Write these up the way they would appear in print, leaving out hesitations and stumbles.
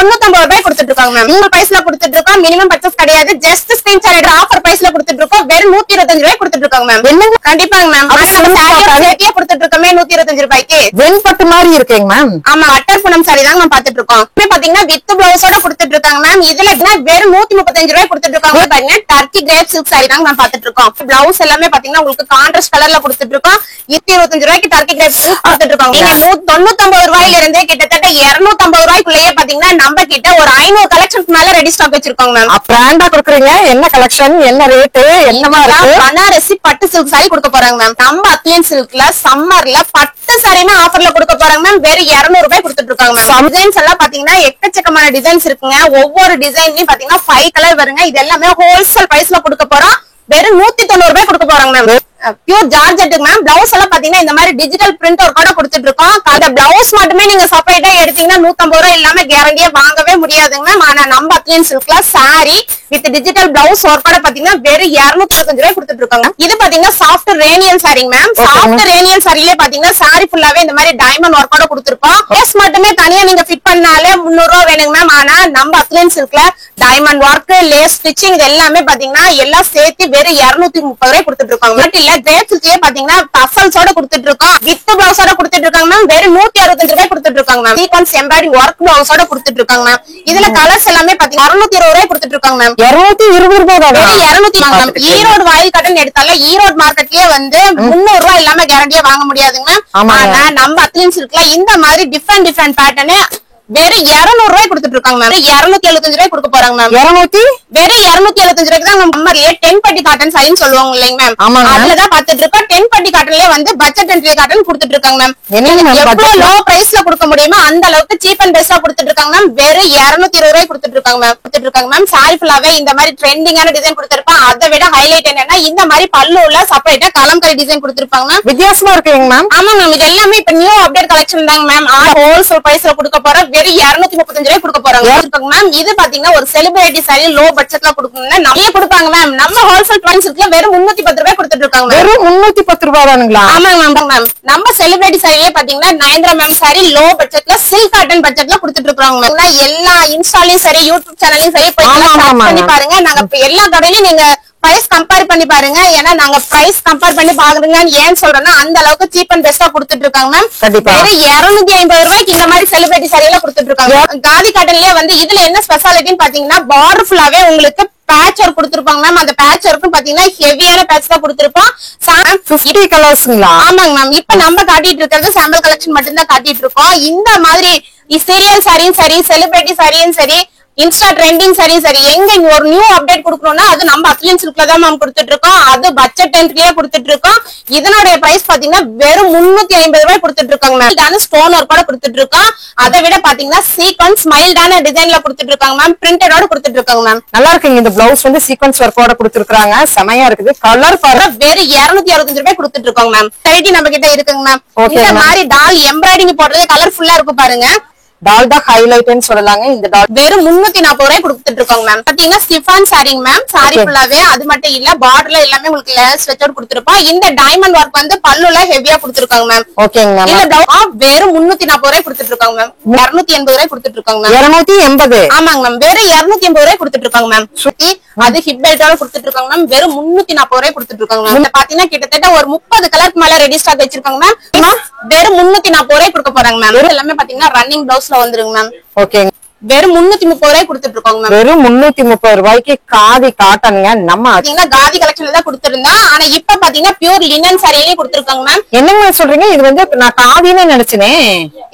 99 ரூபாய் கொடுத்துட்டு இருக்காங்க மேம். இந்த பிரைஸ்ல கொடுத்துட்டு இருக்கோம். மினிமம் பர்ச்சேஸ் கிடையாது. ஜஸ்ட் ஸ்கிரீன்ஷாட் எடுத்து ஆஃபர் பிரைஸ்ல கொடுத்துட்டு இருக்கோம். வெறும் 125 ரூபாய் கொடுத்துட்டு இருக்காங்க மேம். என்னங்க கண்டிப்பாங்க மேம். சாரியே கொடுத்துட்டு இருக்கோமே 125 ரூபாய்க்கு. வெண்பட்டு மாதிரி இருக்குங்க மேம். ஆமா, அட்டர் பூனம் சாரி தாங்க மேம் பாத்துட்டு இருக்கோம். இப்ப பாத்தீங்கன்னா வித் பிளவுஸோட கொடுத்துட்டு இருக்காங்க மேம். இதுல வெறும் 135 ரூபாய் கொடுத்துட்டு இருக்காங்க. பாருங்க டர்க்கி கிரேப் சில்க் சாரி தாங்க மேம் பாத்துட்டு இருக்கோம். பிளவுஸ் எல்லாமே பாத்தீங்கன்னா உங்களுக்கு கான்ட்ராஸ்ட் கலர்ல கொடுத்துட்டு இருக்கோம். 225 ரூபாய்க்கு டர்க்கி கிரேப் சில்க் கொடுத்துட்டு இருக்கோம். நீங்க 199 ரூபாயில இருந்தே கிட்டத்தட்ட 250 ரூபாய்க்குள்ளேயே பாத்தீங்கன்னா நம்ம கிட்ட ஒரு 500 கலெக்ஷன்ஸ் மேல ரெடி ஸ்டாக் வச்சிருக்கோங்க மேம். பிராண்டா கொடுக்குறீங்க. என்ன கலெக்ஷன், என்ன ரேட், என்னமா இருக்கு? பனாரசி பட்டு சில்க் சாரி கொடுக்க போறாங்க மேம். நம்ம அத்லியன் சில்க்ல சம்மர்ல பட்டு சாரினா ஆஃபர்ல கொடுக்க போறாங்க மேம். வெறும் 200 ரூபாய் கொடுத்துட்டு இருக்காங்க மேம். டிசைன்ஸ் எல்லாம் பாத்தீங்கன்னா எக்கச்சக்கமான டிசைன்ஸ் இருக்குங்க. ஒவ்வொரு டிசைன்லயும் பாத்தீங்கன்னா 5 கலர் வருங்க. இது எல்லாமே ஹோல்சேல் பிரைஸ்ல கொடுக்க போறோம். வெறும் 190 ரூபாய் கொடுக்க போறாங்க மேம். பியூர் ஜார்ஜெட்டுக்கு மேம். பிளவுஸ் எல்லாம் பாத்தீங்கன்னா இந்த மாதிரி டிஜிட்டல் பிரிண்ட் ஒர்க் கூட கொடுத்துட்டு இருக்கோம். அந்த பிளவுஸ் மட்டுமே நீங்க செப்பரேட்டா எடுத்தீங்கன்னா 150 ரூபாய் இல்லாம கேரண்டியா வாங்கவே முடியாதுங்க மேம். ஆனா நம்ம அத்லியன் சில்க்ல sari with digital blouse work கூட பாத்தீங்கன்னா வெறும் 225 ரூபாய் கொடுத்துட்டு இருக்காங்க. இது பாத்தீங்கன்னா சாஃப்ட் ரேனியல் சாரிங்க மேம். சாஃப்ட் ரேனியல் சாரிலே பாத்தீங்கன்னா சாரி ஃபுல்லாவே இந்த மாதிரி டைமண்ட் ஒர்க் கூட கொடுத்துருக்கோம். லேஸ் மட்டுமே தனியா நீங்க ஃபிட் பண்ணாலே 300 ரூபாய் வேணுங்க மேம். ஆனா நம்ம அத்லியன் சில்க்ல டைமண்ட் ஒர்க், லேஸ் ஸ்டிச்சிங் இது எல்லாமே பாத்தீங்கன்னா எல்லாம் சேர்த்து வெறும் 230 ரூபாய் கொடுத்துட்டு இருக்காங்க. பட் இல்ல கிரேப் சில்க்லயே பாத்தீங்கன்னா டஃபல்ஸோட கொடுத்துட்டு இருக்கோம். வித் பிளவுஸோட கொடுத்துட்டு இருக்காங்க மேம். வெறும் 165 ரூபாய் கொடுத்துட்டு இருக்காங்க மேம். சீக்வென்ஸ் எம்ப்ராய்டிங் ஒர்க் பிளவுஸோட கொடுத்துட்டு இருக்காங்க மேம். இதுல கலர்ஸ் எல்லாமே பாத்தீங்கன்னா 220 ரூபாய் கொடுத்துட்டு இருக்காங்க மேம். 220 ரூபாய். 200 வாங்க மேம். ஈரோடு வாயில் கட்டன் எடுத்தால ஈரோடு மார்க்கெட்லயே வந்து 300 ரூபாய் இல்லாம கேரண்டியா வாங்க முடியாதுங்க மேம். ஆனா நம்ம அத்லியன் சில்க்ல இந்த மாதிரி டிஃபரெண்ட் பேட்டர்னு வெறும் 200 ரூபாய் கொடுத்துட்டு இருக்காங்க மேம். 275 ரூபாய் கொடுக்க போறாங்க மேம். வெறும் 275 ரூபாய்க்கு தான் நம்ம கம்மர்லயே 10 பட்டி காட்டன் சாரின்னு சொல்லுவாங்க இல்லைங்க மேம். அதுலதான் பாத்துட்டு இருக்கோம். 10 பட்டி காட்டன்லயே வந்து பட்ஜெட் என்ட்ரி காட்டன் கொடுத்துட்டு இருக்காங்க மேம். எவ்வளவு லோ பிரைஸ்ல கொடுக்க முடியுமோ அந்த அளவுக்கு சீப் அண்ட் பெஸ்டா கொடுத்துட்டு இருக்காங்க மேம். வெறும் 220 ரூபாய் கொடுத்துட்டு இருக்காங்க மேம். சாரி ஃபுல்லாவே இந்த மாதிரி ட்ரெண்டிங்கான டிசைன் கொடுத்திருப்பாங்க. அதை விட ஹைலைட் என்னன்னா இந்த மாதிரி பல்லுல செப்பரேட்டா கலம்கரி டிசைன் கொடுத்திருப்பாங்க மேம். வித்தியாசமா இருக்குங்க மேம். ஆமா மேம். இது எல்லாமே இப்ப நியூ அப்டேட் கலெக்ஷன் தாங்க மேம். ஹோல்சேல் பிரைஸ்ல கொடுக்க போறோம். வெறும் 235 ரூபாய் கொடுக்க போறாங்க மேம். இது பாத்தீங்கன்னா ஒரு செலிபிரிட்டி சாரி லோ பட்ஜெட்ல கொடுக்கணும்னா நிறைய கொடுப்பாங்க மேம். நம்ம ஹோல்சேல் பிரைஸ் இருக்குல வெறும் 310 ரூபாய் கொடுத்துட்டு இருக்காங்க. வெறும் 310 ரூபாய் தானுங்களா? ஆமாங்க மேம். நம்ம செலிபிரிட்டி சாரியே பாத்தீங்கன்னா நயன்தாரா மேம் சாரி லோ பட்ஜெட்ல சில்க் காட்டன் பட்ஜெட்ல கொடுத்துட்டு இருக்காங்க மேம். எல்லா இன்ஸ்டாலையும் சரி யூடியூப் சேனலையும் சரி பண்ணி பாருங்க. நாங்க எல்லா கடையிலும் நீங்க பிரைஸ் கம்பேர் பண்ணி பாருங்க. ஏன்னா நாங்க பிரைஸ் கம்பேர் பண்ணி பாக்குறீங்கன்னு ஏன் சொல்றேன்னா அந்த அளவுக்கு சீப் அண்ட் பெஸ்டா கொடுத்துட்டு இருக்காங்க மேம். வெறும் 250 ரூபாய்க்கு இந்த மாதிரி செலிபிரிட்டி சாரி எல்லாம் கொடுத்துட்டு இருக்காங்க. காதி காட்டன்லயே வந்து இதுல என்ன ஸ்பெஷாலிட்டின்னு பாத்தீங்கன்னா பார்டர் ஃபுல்லாவே உங்களுக்கு பேட்ச் ஒர்க் கொடுத்திருப்பாங்க மேம். அந்த பேட்ச் ஒர்க்கும் பாத்தீங்கன்னா ஹெவியான பேட்ச் தான் கொடுத்திருப்போம். 50 கலர்ஸ்ங்களா? ஆமாங்க மேம். இப்ப நம்ம காட்டிட்டு இருக்கிறது சாம்பிள் கலெக்ஷன் மட்டும் தான் காட்டிட்டு இருக்கோம். இந்த மாதிரி சீரியல் சாரியும் சரி, செலிபிரிட்டி சாரியும் சரி, இன்ஸ்டா ட்ரெண்டிங் சரி எங்க ஒரு நியூ அப்டேட் கொடுக்கணும்னா அது நம்ம அத்லியன் சில்க்ல தான் மேம் கொடுத்துட்டு இருக்கோம். அது பட்ஜெட் என்ட்ரியே கொடுத்துட்டு இருக்கோம். இதனுடைய பிரைஸ் பாத்தீங்கன்னா வெறும் 350 ரூபாய் கொடுத்துட்டு இருக்காங்க மேம். இதான ஸ்டோன் ஒர்க் கூட கொடுத்துட்டு இருக்கோம். அதை விட பாத்தீங்கன்னா சீக்வென்ஸ் மைல்டான டிசைன்ல கொடுத்துட்டு இருக்காங்க மேம். பிரிண்டடோட கொடுத்துட்டு இருக்காங்க மேம். நல்லா இருக்குங்க. இந்த பிளவுஸ் வந்து சீக்வென்ஸ் ஒர்க்கோட கொடுத்துருக்காங்க. செமையா இருக்குது. கலர் பாருங்க. வெறும் 265 ரூபாய் கொடுத்துட்டு இருக்காங்க மேம். வெரைட்டி நம்ம கிட்ட இருக்குங்க மேம். இந்த மாதிரி டால் எம்ப்ராய்டிங் போடுறது கலர்ஃபுல்லா இருக்கும் பாருங்க. டால் தான் ஹைலைட்னு சொல்லலாங்க. இந்த டால் வெறும் 340 ரூபாய் கொடுத்துட்டு இருக்கோங்க மேம். பாத்தீங்கன்னா ஸ்டிஃபான் சாரிங்க மேம். சாரி ஃபுல்லாவே அது மட்டும் இல்ல பார்டர்ல எல்லாமே உங்களுக்கு லேஸ் வெச்சோட கொடுத்திருப்போம். இந்த டைமண்ட் ஒர்க் வந்து பல்லுல ஹெவியா கொடுத்திருக்காங்க மேம். ஓகேங்க மேம். இல்ல வெறும் 340 ரூபாய் கொடுத்துட்டு இருக்காங்க மேம். 280 ரூபாய் கொடுத்துட்டு இருக்காங்க மேம். 280? ஆமாங்க மேம். வெறும் 280 ரூபாய் கொடுத்துட்டு இருக்காங்க மேம். சுத்தி அது ஹிப் பெல்ட்டோட கொடுத்துட்டு இருக்காங்க மேம். வெறும் 340 ரூபாய் கொடுத்துட்டு இருக்காங்க மேம். பாத்தீங்கன்னா கிட்டத்தட்ட ஒரு 30 கலருக்கு மேல ரெடி ஸ்டாக் வச்சிருக்காங்க மேம். வெறும் 340 ரூபாய் கொடுக்க போறாங்க மேம். எல்லாமே பாத்தீங்கன்னா ரன்னிங் பிளவுஸ்ல வந்துருங்க மேம். ஓகேங்க. வெறும் 330 ரூபாய் கொடுத்துட்டு இருக்கோங்க மேம். வெறும் 330 ரூபாய்க்கு காதி காட்டனுங்க. நம்ம பாத்தீங்கன்னா காதி கலெக்ஷன்ல தான் கொடுத்திருந்தோம். ஆனா இப்ப பாத்தீங்கன்னா பியூர் லினன் சாரியிலே கொடுத்திருக்காங்க மேம். என்னங்க சொல்றீங்க? இது வந்து நான் காதின்னு நினைச்சேனே.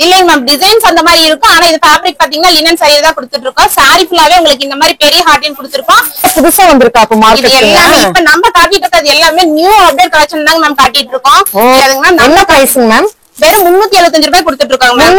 இல்லைங்க மேம். டிசைன்ஸ் அந்த மாதிரி இருக்கும். ஆனா இது ஃபேப்ரிக் பாத்தீங்கன்னா லினன் சாரி தான் கொடுத்துட்டு இருக்கோம். சாரி ஃபுல்லாவே உங்களுக்கு இந்த மாதிரி பெரிய ஹார்டின் கொடுத்திருக்கோம். புதுசா வந்திருக்கா அப்ப மார்க்கெட்ல? இப்ப நம்ம காட்டிட்டு இருக்கிறது எல்லாமே நியூ அப்டேட் கலெக்ஷன் தாங்க மேம் காட்டிட்டு இருக்கோம். என்ன பிரைஸ்ங்க மேம்? வெறும் 375 ரூபாய் கொடுத்துட்டு இருக்காங்க மேம்.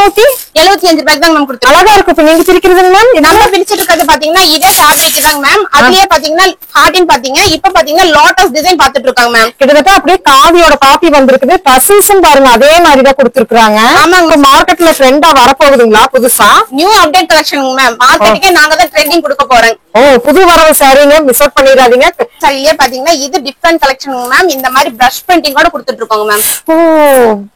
375 ரூபாய்க்கு தான் மேம் கொடுத்துருக்கோம். அழகா இருக்கு. இப்ப நீங்க பிரிக்கிறதுங்க மேம். நம்ம பிரிச்சிட்டு இருக்கிறது பாத்தீங்கன்னா இதே ஃபேப்ரிக் தாங்க மேம். அதுலயே பாத்தீங்கன்னா ஹார்டின் பாத்தீங்க. இப்ப பாத்தீங்கன்னா லோட்டஸ் டிசைன் பாத்துட்டு இருக்காங்க மேம். கிட்டத்தட்ட அப்படியே காதியோட காப்பி வந்திருக்குது. டசில்ஸும் பாருங்க அதே மாதிரி தான் கொடுத்திருக்காங்க. ஆமாங்க. மார்க்கெட்ல ட்ரெண்டா வரப்போகுதுங்களா புதுசா? New update collection ma'am. மார்க்கெட்டுக்கே நாங்க தான் ட்ரெண்டிங் கொடுக்க போறோம். ஓ, புது வரவு சாரிங்க. மிஸ் அவுட் பண்ணிடாதீங்க. சரியே பாத்தீங்கன்னா இது டிஃபரண்ட் கலெக்ஷன் மேம். இந்த மாதிரி பிரஷ் பிரிண்டிங் கூட கொடுத்துட்டு இருக்கோங்க மேம். ஓ,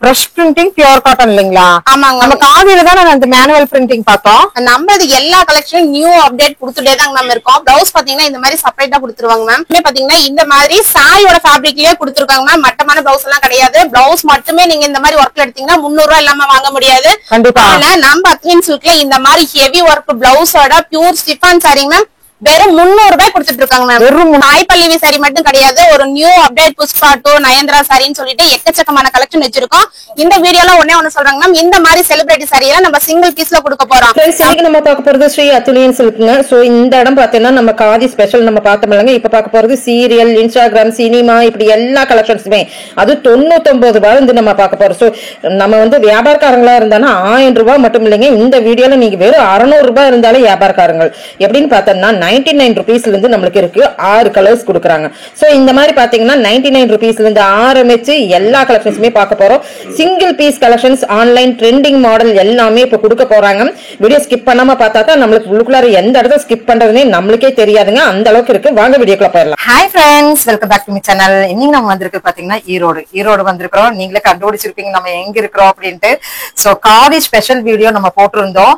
brush print printing pure cotton இல்லீங்களா? ஆமாங்க. நம்ம காதியில தான் அந்த மேனுவல் பிரிண்டிங் பார்த்தோம். நம்ம இது எல்லா கலெக்ஷனும் நியூ அப்டேட் கொடுத்துட்டே தாங்க மேம் இருக்கோம். பிளவுஸ் பாத்தீங்கன்னா இந்த மாதிரி செப்பரேட்டா கொடுத்துருவாங்க மேம். பாத்தீங்கன்னா இந்த மாதிரி சாரியோட ஃபேப்ரிக்லயே கொடுத்துருக்காங்க மேம். மட்டமான பிளவுஸ் எல்லாம் கிடையாது. பிளவுஸ் மட்டுமே நீங்க இந்த மாதிரி ஒர்க்ல எடுத்தீங்கன்னா 300 ரூபாய் இல்லாம வாங்க முடியாது. கண்டிப்பா. நம்ம அத்லின் சில்க்ல இந்த மாதிரி ஹெவி ஒர்க் பிளவுஸோட பியூர் ஸ்டிஃபான் சாரி மேம் வெறும் 300 ரூபாய் கொடுத்துட்டு இருக்காங்க மேம். வெறும் சாய் பல்லவி சாரி மட்டும் கிடையாது, ஒரு நியூ அப்டேட் புஷ்பா 2 நயன்தாரா சாரின்னு சொல்லிட்டு எக்கச்சக்கமான கலெக்ஷன் வச்சிருக்கோம். இந்த வீடியோல ஒண்ணு சொல்றாங்க மேம், இந்த மாதிரி செலிபிரிட்டி சாரியை நம்ம சிங்கிள் பீஸ்ல கொடுக்க போறோம். இன்னைக்கு நம்ம பார்க்க போறது ஸ்ரீ அத்துலியன் சில்க்ங்க. சோ இந்த இடம் பாத்தீங்கன்னா நம்ம காதி ஸ்பெஷல் நம்ம பார்த்தோம்லங்க. இப்ப பார்க்க போறது சீரியல், இன்ஸ்டாகிராம், சினிமா, இப்படி எல்லா கலெக்ஷன்ஸுமே அது 99 ரூபாய் வந்து நம்ம பார்க்க போறோம். சோ நம்ம வந்து வியாபாரக்காரங்களா இருந்தாலும் 1000 ரூபாய் மட்டும் இல்லைங்க. இந்த வீடியோல நீங்க வெறும் 600 ரூபாய் இருந்தாலே வியாபாரக்காரங்க. எப்படின்னு பார்த்தோம்னா 99 rupeesல இருந்து நமக்கு இருக்கு 6 கலர்ஸ் கொடுக்குறாங்க. சோ இந்த மாதிரி பாத்தீங்கன்னா 99 rupeesல இருந்து ஆரம்பிச்சு எல்லா கலெக்ஷன்ஸுமே பார்க்க போறோம். Single piece collections, online trending model எல்லாமே இப்ப கொடுக்க போறாங்க. வீடியோ ஸ்கிப் பண்ணாம பார்த்தா தான் நம்மளுக்கு உள்ளுக்குள்ளார எந்த இடத்துல ஸ்கிப் பண்றதுனே நம்மளுக்கே தெரியாதுங்க. அந்த அளவுக்கு இருக்கு. வாங்க வீடியோக்குள்ள போயிடலாம். Hi friends, welcome back to my channel. இன்னைக்கு நம்ம வந்திருக்கு பாத்தீங்கன்னா ஈரோடு வந்திருக்கிறோம். நீங்களே கண்டுபிடிச்சிருப்பீங்க நம்ம எங்க இருக்கிறோம் அப்படின்ட்டு. சோ காதி ஸ்பெஷல் வீடியோ நம்ம போட்டிருந்தோம்.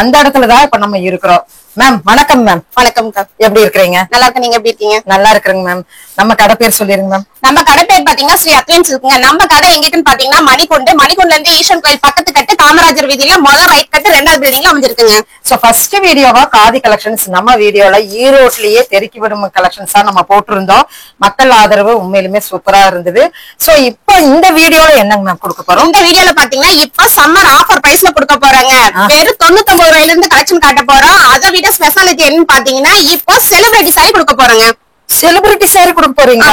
அந்த இடத்துலதான் இப்ப நம்ம இருக்கிறோம். மேம் வணக்கம். மேம் வணக்கம். எப்படி இருக்கிறீங்க? நல்லா இருக்கு. நீங்க எப்படி இருக்கீங்க? நல்லா இருக்கிறேங்க மேம். நம்ம கடை பேர் சொல்லிருங்க மேம். நம்ம கடை பேர் பாத்தீங்கன்னா ஸ்ரீ அத்லின் சில்க்ங்க. நம்ம கடை எங்கிட்டுன்னு பாத்தீங்கன்னா மணிக்குண்டுல இருந்து ஈஸ்வரன் கோயில் பக்கத்து கட்டு காமராஜர் வீதியில முதல் ரைட் கட்டு 2வது பில்டிங்ல அமைஞ்சிருக்குங்க. சோ ஃபர்ஸ்ட் வீடியோவா காதி கலெக்ஷன்ஸ் நம்ம வீடியோல ஈரோட்லயே தெருக்கி விடும் கலெக்ஷன்ஸா நம்ம போட்டிருந்தோம். மக்கள் ஆதரவு உண்மையிலுமே சூப்பரா இருந்தது. சோ இப்போ இந்த வீடியோல என்னங்க மேம் கொடுக்க போறோம்? இந்த வீடியோல பாத்தீங்கன்னா இப்ப சம்மர் ஆஃபர் பிரைஸ்ல கொடுக்க போறாங்க. வெறும் 99 ரூபாயில இருந்து கலெக்ஷன் காட்ட போறோம். அதை விட ஸ்பெஷாலிட்டி என்னன்னு பாத்தீங்கன்னா இப்போ செலிபிரிட்டி சாரி கொடுக்க போறாங்க. செலிபிரிட்டி சாரி கொடுக்க போறீங்க?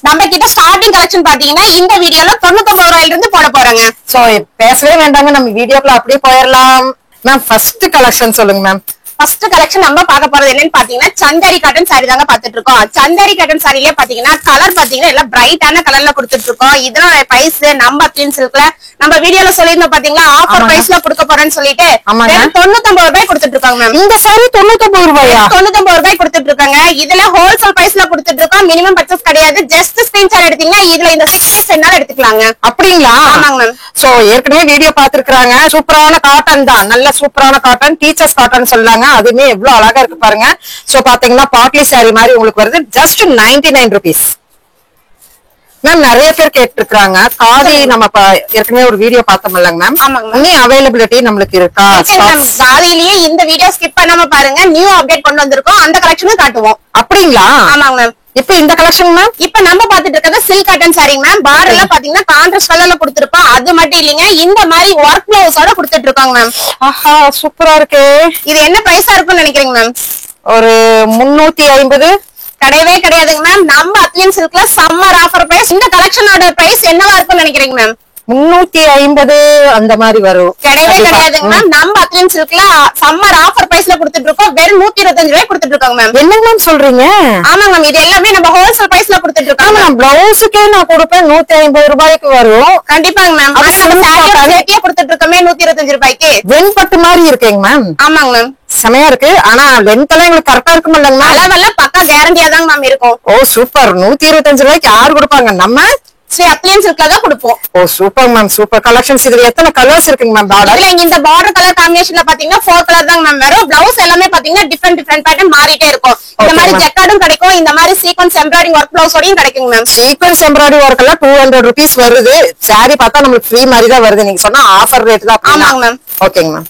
நம்ம கிட்ட ஸ்டார்டிங் கலெக்ஷன் பாத்தீங்கன்னா இந்த வீடியோல 99 ரூபாயில இருந்து போட போறாங்க. சோ பேசவே வேண்டாங்க, நம்ம வீடியோக்குள்ள அப்படியே போயிடலாம். மேம் ஃபர்ஸ்ட் கலெக்ஷன் சொல்லுங்க மேம். ஃபர்ஸ்ட் கலெக்ஷன் நம்ம பார்க்க போறது என்னன்னு பாத்தீங்கன்னா சந்தேரி காட்டன் சாரி தாங்க பாத்துட்டு இருக்கோம். சந்தேரி காட்டன் சாரிலே பாத்தீங்கன்னா கலர் பாத்தீங்கன்னா எல்லாம் பிரைட்டான கலர்ல கொடுத்துட்டு இருக்கோம். இதனோட பிரைஸ் நம்ம அத்லின் சில்க்ல நம்ம வீடியோல சொல்லிருந்தோம் பாத்தீங்களா, ஆஃபர் பிரைஸ்ல கொடுக்க போறேன்னு சொல்லிட்டு 99 ரூபாய் கொடுத்துட்டு இருக்காங்க மேம். இந்த சாரி 99 ரூபாயா? 99 ரூபாய் கொடுத்துட்டு இருக்காங்க. இதுல ஹோல்சேல் பிரைஸ்ல கொடுத்துட்டு இருக்கோம். மினிமம் பர்ச்சேஸ் கிடையாது. ஜஸ்ட் ஸ்கிரீன்ஷாட் எடுத்தீங்கன்னா இதுல இந்த செட்னால எடுத்துக்கலாங்க. அப்படிங்களா? ஆமாங்க மேம். சோ ஏற்கனவே வீடியோ பாத்துருக்காங்க. சூப்பரான காட்டன் தான், நல்ல சூப்பரான காட்டன், டீச்சர்ஸ் காட்டன் சொல்றாங்க. அதுமே எவ்வளவு அழகா இருக்கு பாருங்க. சோ பாத்தீங்கன்னா பாட்லி சாரி மாதிரி உங்களுக்கு வருது. Just 99 rupees. மேம் நிறைய பேர் கேட்டிருக்காங்க காதி, நம்ம ஏற்கனவே ஒரு வீடியோ பார்த்தோம்லங்க மேம், இன்னும் அவைலபிலிட்டி நம்மளுக்கு இருக்கா? காதிலேயே இந்த வீடியோ ஸ்கிப் பண்ணாம பாருங்க. நியூ அப்டேட் கொண்டு வந்திருக்கோம். அந்த கலெக்ஷனும் காட்டுவோம். அப்படிங்களா? ஆமாங்க மேம். இப்ப இந்த கலெக்ஷன் மேம் இப்ப நம்ம பாத்துட்டு இருக்கிறது silk cotton sorry ma'am. Border எல்லாம் பாத்தீங்கன்னா கான்ட்ராஸ்ட் கலர்ல கொடுத்திருப்போம். அது மட்டும் இல்லைங்க, இந்த மாதிரி ஒர்க் பிளவுஸோட கொடுத்துட்டு இருக்காங்க மேம். ஆஹா சூப்பரா இருக்கு. இது என்ன பிரைஸா இருக்கும்னு நினைக்கிறீங்க மேம்? ஒரு 350. கிடையவே கிடையாதுங்க மேம். நம்ம அத்லின் சில்க்ல சம்மர் ஆஃபர் பிரைஸ். இந்த கலெக்ஷனோட பிரைஸ் என்னவா இருக்கும்னு நினைக்கிறீங்க மேம்? 350 அந்த மாதிரி வரும். கிடையவே கிடையாதுங்க மேம். நம்ம அத்லின் சில்க்ல சம்மர் ஆஃபர் பிரைஸ்ல கொடுத்துட்டு இருக்கோம். வெறும் 125 ரூபாய் கொடுத்துட்டு இருக்காங்க மேம். என்னங்க மேம் சொல்றீங்க? ஆமாங்க மேம். இது எல்லாமே நம்ம ஹோல்சேல் பிரைஸ்ல கொடுத்துட்டு இருக்கோம். பிளவுஸுக்கே நான் கொடுப்பேன் 150 ரூபாய்க்கு வரும். கண்டிப்பாங்க மேம். சேட்டியா கொடுத்துட்டு இருக்கோமே 125 ரூபாய்க்கு. வெண்பட்டு மாதிரி இருக்குங்க மேம். ஆமாங்க மேம். செமையா இருக்கு. ஆனா லென்த் எல்லாம் எங்களுக்கு கரெக்டா இருக்கும் இல்லங்க மேம்? அளவெல்லாம் பக்கா கேரண்டியா தாங்க மேம் இருக்கும். ஓ சூப்பர். 125 ரூபாய்க்கு யாரு கொடுப்பாங்க? நம்ம ஸ்ரீ அத்லின் சில்க்ல தான் கொடுப்போம். ஓ சூப்பர் மேம், சூப்பர் கலெக்ஷன்ஸ். இதுல எத்தனை கலர்ஸ் இருக்குங்க மேம்? பார்டர் இந்த பார்டர் கலர் காம்பினேஷன்ல பாத்தீங்கன்னா 4 கலர் தாங்க மேம் வரும். பிளவுஸ் எல்லாமே பாத்தீங்கன்னா டிஃபரெண்ட் பேட்டர்ன் மாறிட்டே இருக்கும். இந்த மாதிரி ஜெக்கார்டும் கிடைக்கும், இந்த மாதிரி சீக்வென்ஸ் எம்ப்ராய்டிங் ஒர்க் பிளவுஸோடையும் கிடைக்குங்க மேம். சீக்வென்ஸ் எம்ப்ராய்டிங் ஒர்க் எல்லாம் 200 rupees வருது. சாரி பார்த்தா நம்மளுக்கு ஃப்ரீ மாதிரி தான் வருது. நீங்க சொன்னா ஆஃபர் ரேட் தான். ஆமாங்க மேம். ஓகேங்க ma'am.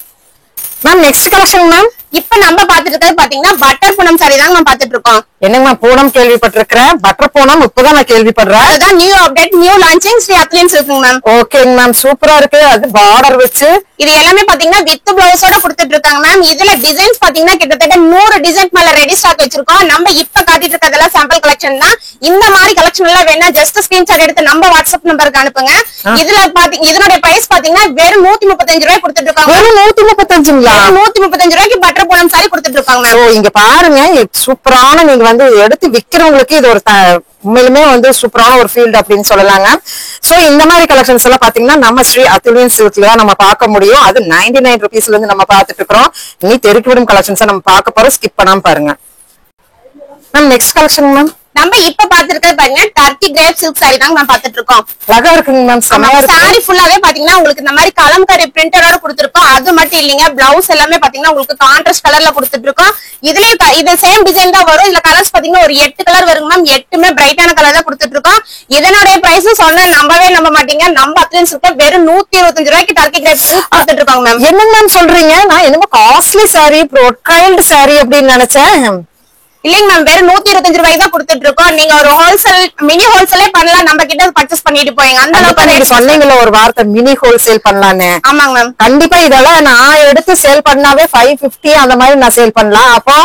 Ma'am next collection ma'am. இப்ப நம்ம பாத்துட்டு இருக்கிறது பாத்தீங்கன்னா பட்டர் பூனம் சாரி தாங்க மேம் பாத்துட்டு இருக்கோம். என்னங்க மேம் பூனம் கேள்விப்பட்டிருக்கிறேன், பட்டர் பூனம் இப்பதான் நான் கேள்விப்படுறேன். அதுதான் new update, new launching Sri அத்லின் சில்க்ங்க மேம். ஓகேங்க மேம் சூப்பரா இருக்கு. அது பார்டர் வச்சு இது எல்லாமே பாத்தீங்கன்னா வித் பிளவுஸோட கொடுத்துட்டு இருக்காங்க மேம். இதுல டிசைன்ஸ் பாத்தீங்கன்னா கிட்டத்தட்ட 100 டிசைன் மேல ரெடி ஸ்டாக் வச்சிருக்கோம். நம்ம இப்ப காட்டிட்டு இருக்கிறதெல்லாம் சாம்பிள் கலெக்ஷன் தான். இந்த மாதிரி கலெக்ஷன் எல்லாம் வேணா ஜஸ்ட் ஸ்கிரீன்ஷாட் எடுத்து நம்ம வாட்ஸ்அப் நம்பருக்கு அனுப்புங்க. இதுல பாத்தீங்கன்னா இதனோட பிரைஸ் பாத்தீங்கன்னா வெறும் 135 ரூபாய் கொடுத்துட்டு இருக்காங்க. வெறும் 135ங்களா? 135 ரூபாய்க்கு பட்டர் பூனம் சாரி கொடுத்துட்டு இருக்காங்க. ஓ இங்க பாருங்க, சூப்பரான, நீங்க வந்து எடுத்து விக்கிறவங்களுக்கு இது ஒரு உண்மையிலுமே வந்து சூப்பரான ஒரு ஃபீல்ட் அப்படின்னு சொல்லலாங்க. சோ இந்த மாதிரி கலெக்ஷன்ஸ் எல்லாம் பாத்தீங்கன்னா நம்ம ஸ்ரீ அத்துலியன் சில்க்ல தான் நம்ம பார்க்க முடியும். அது 99 rupeesல இருந்து நம்ம பாத்துட்டு இருக்கிறோம். இனி தெருக்கி விடும் கலெக்ஷன்ஸ் நம்ம பார்க்க போறோம். ஸ்கிப் பண்ணாம பாருங்க மேம். Next collection ma'am. நம்ம இப்ப பாத்துருக்கிறது பாருங்க டர்க்கி கிரேப் சில்க் சாரி தாங்க நான் பாத்துட்டு இருக்கோம். அழகா இருக்குங்க மேம், செமையா இருக்கு. சாரி ஃபுல்லாவே பாத்தீங்கன்னா உங்களுக்கு இந்த மாதிரி கலம்காரி பிரிண்டரோட கொடுத்திருக்கோம். அது மட்டும் இல்லைங்க, பிளவுஸ் எல்லாமே பாத்தீங்கன்னா உங்களுக்கு கான்ட்ராஸ்ட் கலர்ல கொடுத்துட்டு இருக்கோம். இதுலயே இது சேம் டிசைன் தான் வரும். இதுல கலர்ஸ் பாத்தீங்கன்னா ஒரு 8 கலர் வருங்க மேம். 8மே பிரைட்டான கலர்ல கொடுத்துட்டு இருக்கோம். இதனுடைய பிரைஸ் சொன்னா நம்பவே நம்ப மாட்டீங்க. நம்ம அத்லீன்ஸ் வெறும் 125 ரூபாய்க்கு டர்க்கி கிரேப் சில்க் கொடுத்துட்டு இருக்கோங்க மேம். என்னங்க மேம் சொல்றீங்க? நான் என்னமோ காஸ்ட்லி சாரி, ப்ரோட்கைல்டு சாரி அப்படின்னு நினைச்சேன். இல்லைங்க மேம், வெறும் 125 ரூபாய்க்கு தான் கொடுத்துட்டு இருக்கோம். நீங்க ஒரு ஹோல்சேல் மினி ஹோல்சேலே பண்ணலாம், நம்ம கிட்ட பர்ச்சேஸ் பண்ணிட்டு போயீங்க. அந்த அளவுக்கு நீங்க சொன்னீங்கல்ல ஒரு வார்த்தை, மினி ஹோல்சேல் பண்ணலான்னு. ஆமாங்க மேம். கண்டிப்பா இதெல்லாம் நான் எடுத்து சேல் பண்ணாவே 550 அந்த மாதிரி நான் சேல் பண்ணலாம். அப்போ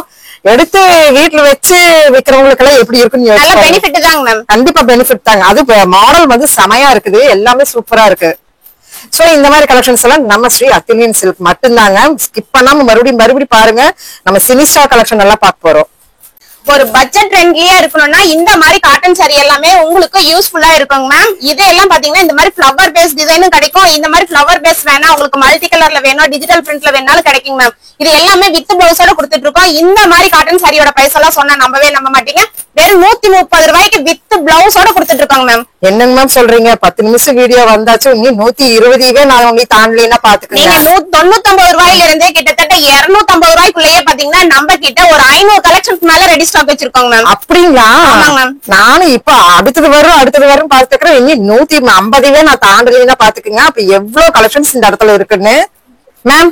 எடுத்து வீட்டுல வச்சு விக்கிறவங்களுக்கு எல்லாம் எப்படி இருக்குன்னு நல்ல பெனிஃபிட் தாங்க மேம். கண்டிப்பா பெனிஃபிட் தாங்க. அது மாடல் வந்து செமையா இருக்குது, எல்லாமே சூப்பரா இருக்கு. சோ இந்த மாதிரி கலெக்ஷன்ஸ் எல்லாம் நம்ம ஸ்ரீ அத்திலியன் சில்க் மட்டும்தாங்க. ஸ்கிப் பண்ணாம மறுபடியும் பாருங்க. நம்ம சினிஸ்டா கலெக்ஷன் எல்லாம் பார்க்க போறோம். ஒரு பட்ஜெட் ஃப்ரெண்ட்லியா இருக்கணும்னா இந்த மாதிரி காட்டன் சாரி எல்லாமே உங்களுக்கு யூஸ்ஃபுல்லா இருக்குங்க மேம். இதெல்லாம் பாத்தீங்கன்னா இந்த மாதிரி ஃபிளவர் பேஸ் டிசைனும் கிடைக்கும். இந்த மாதிரி ஃபிளவர் பேஸ் வேணா உங்களுக்கு மல்டி கலர்ல வேணும், டிஜிட்டல் பிரிண்ட்ல வேணாலும் கிடைக்கும் மேம். இது எல்லாமே வித் பிளவுஸோட கொடுத்துட்டு இருக்கோம். இந்த மாதிரி காட்டன் சாரியோட பிரைஸ் எல்லாம் சொன்னா நம்பவே நம்ப மாட்டீங்க. வெறும் 130 ரூபாய்க்கு வித் பிளவுஸோட கொடுத்துட்டு இருக்காங்க மேம். என்னங்க மேம் சொல்றீங்க? 10 நிமிஷம் வீடியோ வந்தாச்சு, இன்னும் 120 நான் உங்களுக்கு தாண்டலைன்னா பாத்துக்கோங்க. நீங்க 199 ரூபாயில இருந்தே கிட்டத்தட்ட 250 ரூபாய்க்குள்ளேயே பாத்தீங்கன்னா நம்ம கிட்ட ஒரு 500 கலெக்ஷன்ஸ் மேல ரெடி ஸ்டாக் வச்சிருக்கோங்க மேம். அப்படிங்களா? நானும் இப்ப அடுத்தது வரும் பாத்துக்கிறேன். இன்னும் 150 நான் தாண்டலைன்னா பாத்துக்கோங்க. அப்ப எவ்வளவு கலெக்ஷன்ஸ் இந்த இடத்துல இருக்குன்னு. மேம்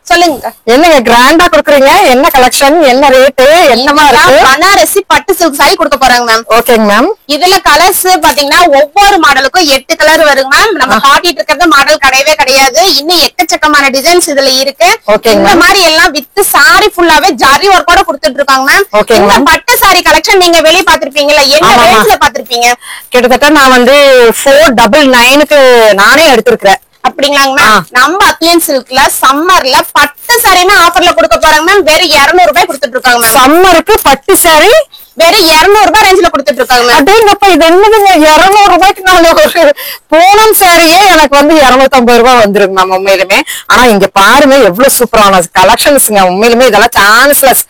சொல்லுங்க, என்னங்க கிராண்டா கொடுக்குறீங்க? என்ன கலெக்ஷன், என்ன ரேட்டு, என்னமா இருக்கு? பனாரசி பட்டு சில்க் சாரி கொடுக்க போறாங்க மேம். ஓகேங்க மேம். இதுல கலர்ஸ் பாத்தீங்கன்னா ஒவ்வொரு மாடலுக்கும் 8 கலர் வருங்க மேம். நம்ம காட்டிட்டு இருக்கிறது மாடல் கிடையவே கிடையாது. இன்னும் எக்கச்சக்கமான டிசைன்ஸ் இதுல இருக்கு. இந்த மாதிரி எல்லாம் வித் சாரி ஃபுல்லாவே ஜரி ஒர்க்கோட கொடுத்துட்டு இருக்காங்க மேம். இந்த பட்டு சாரி கலெக்ஷன் நீங்க வெளிய பாத்திருப்பீங்கல்ல, என்ன ரேட்ல பாத்திருப்பீங்க? கிட்டத்தட்ட நான் வந்து 499க்கு நானே எடுத்திருக்கிறேன். அப்படிங்களாங்க மேம். நம்ம அத்லியன் சில்க்ல சம்மர்ல பட்டு சாரியுமே ஆஃபர்ல கொடுக்க போறாங்க மேம். வெறும் 200 ரூபாய் கொடுத்துட்டு இருக்காங்க மேம். சம்மருக்கு பட்டு சாரி வெறும் 200 ரூபாய் ரேஞ்சில கொடுத்துட்டு இருக்காங்க மேம். அப்படிங்கப்ப இது என்னதுங்க 200 ரூபாய்க்கு நான் ஒரு பூனம் சாரியே எனக்கு வந்து 250 ரூபாய் வந்துருங்க மேம் உண்மையிலுமே. ஆனா இங்க பாருங்க எவ்வளவு சூப்பரான கலெக்ஷன்ஸ்ங்க. உண்மையிலுமே இதெல்லாம் சான்ஸ்லெஸ்.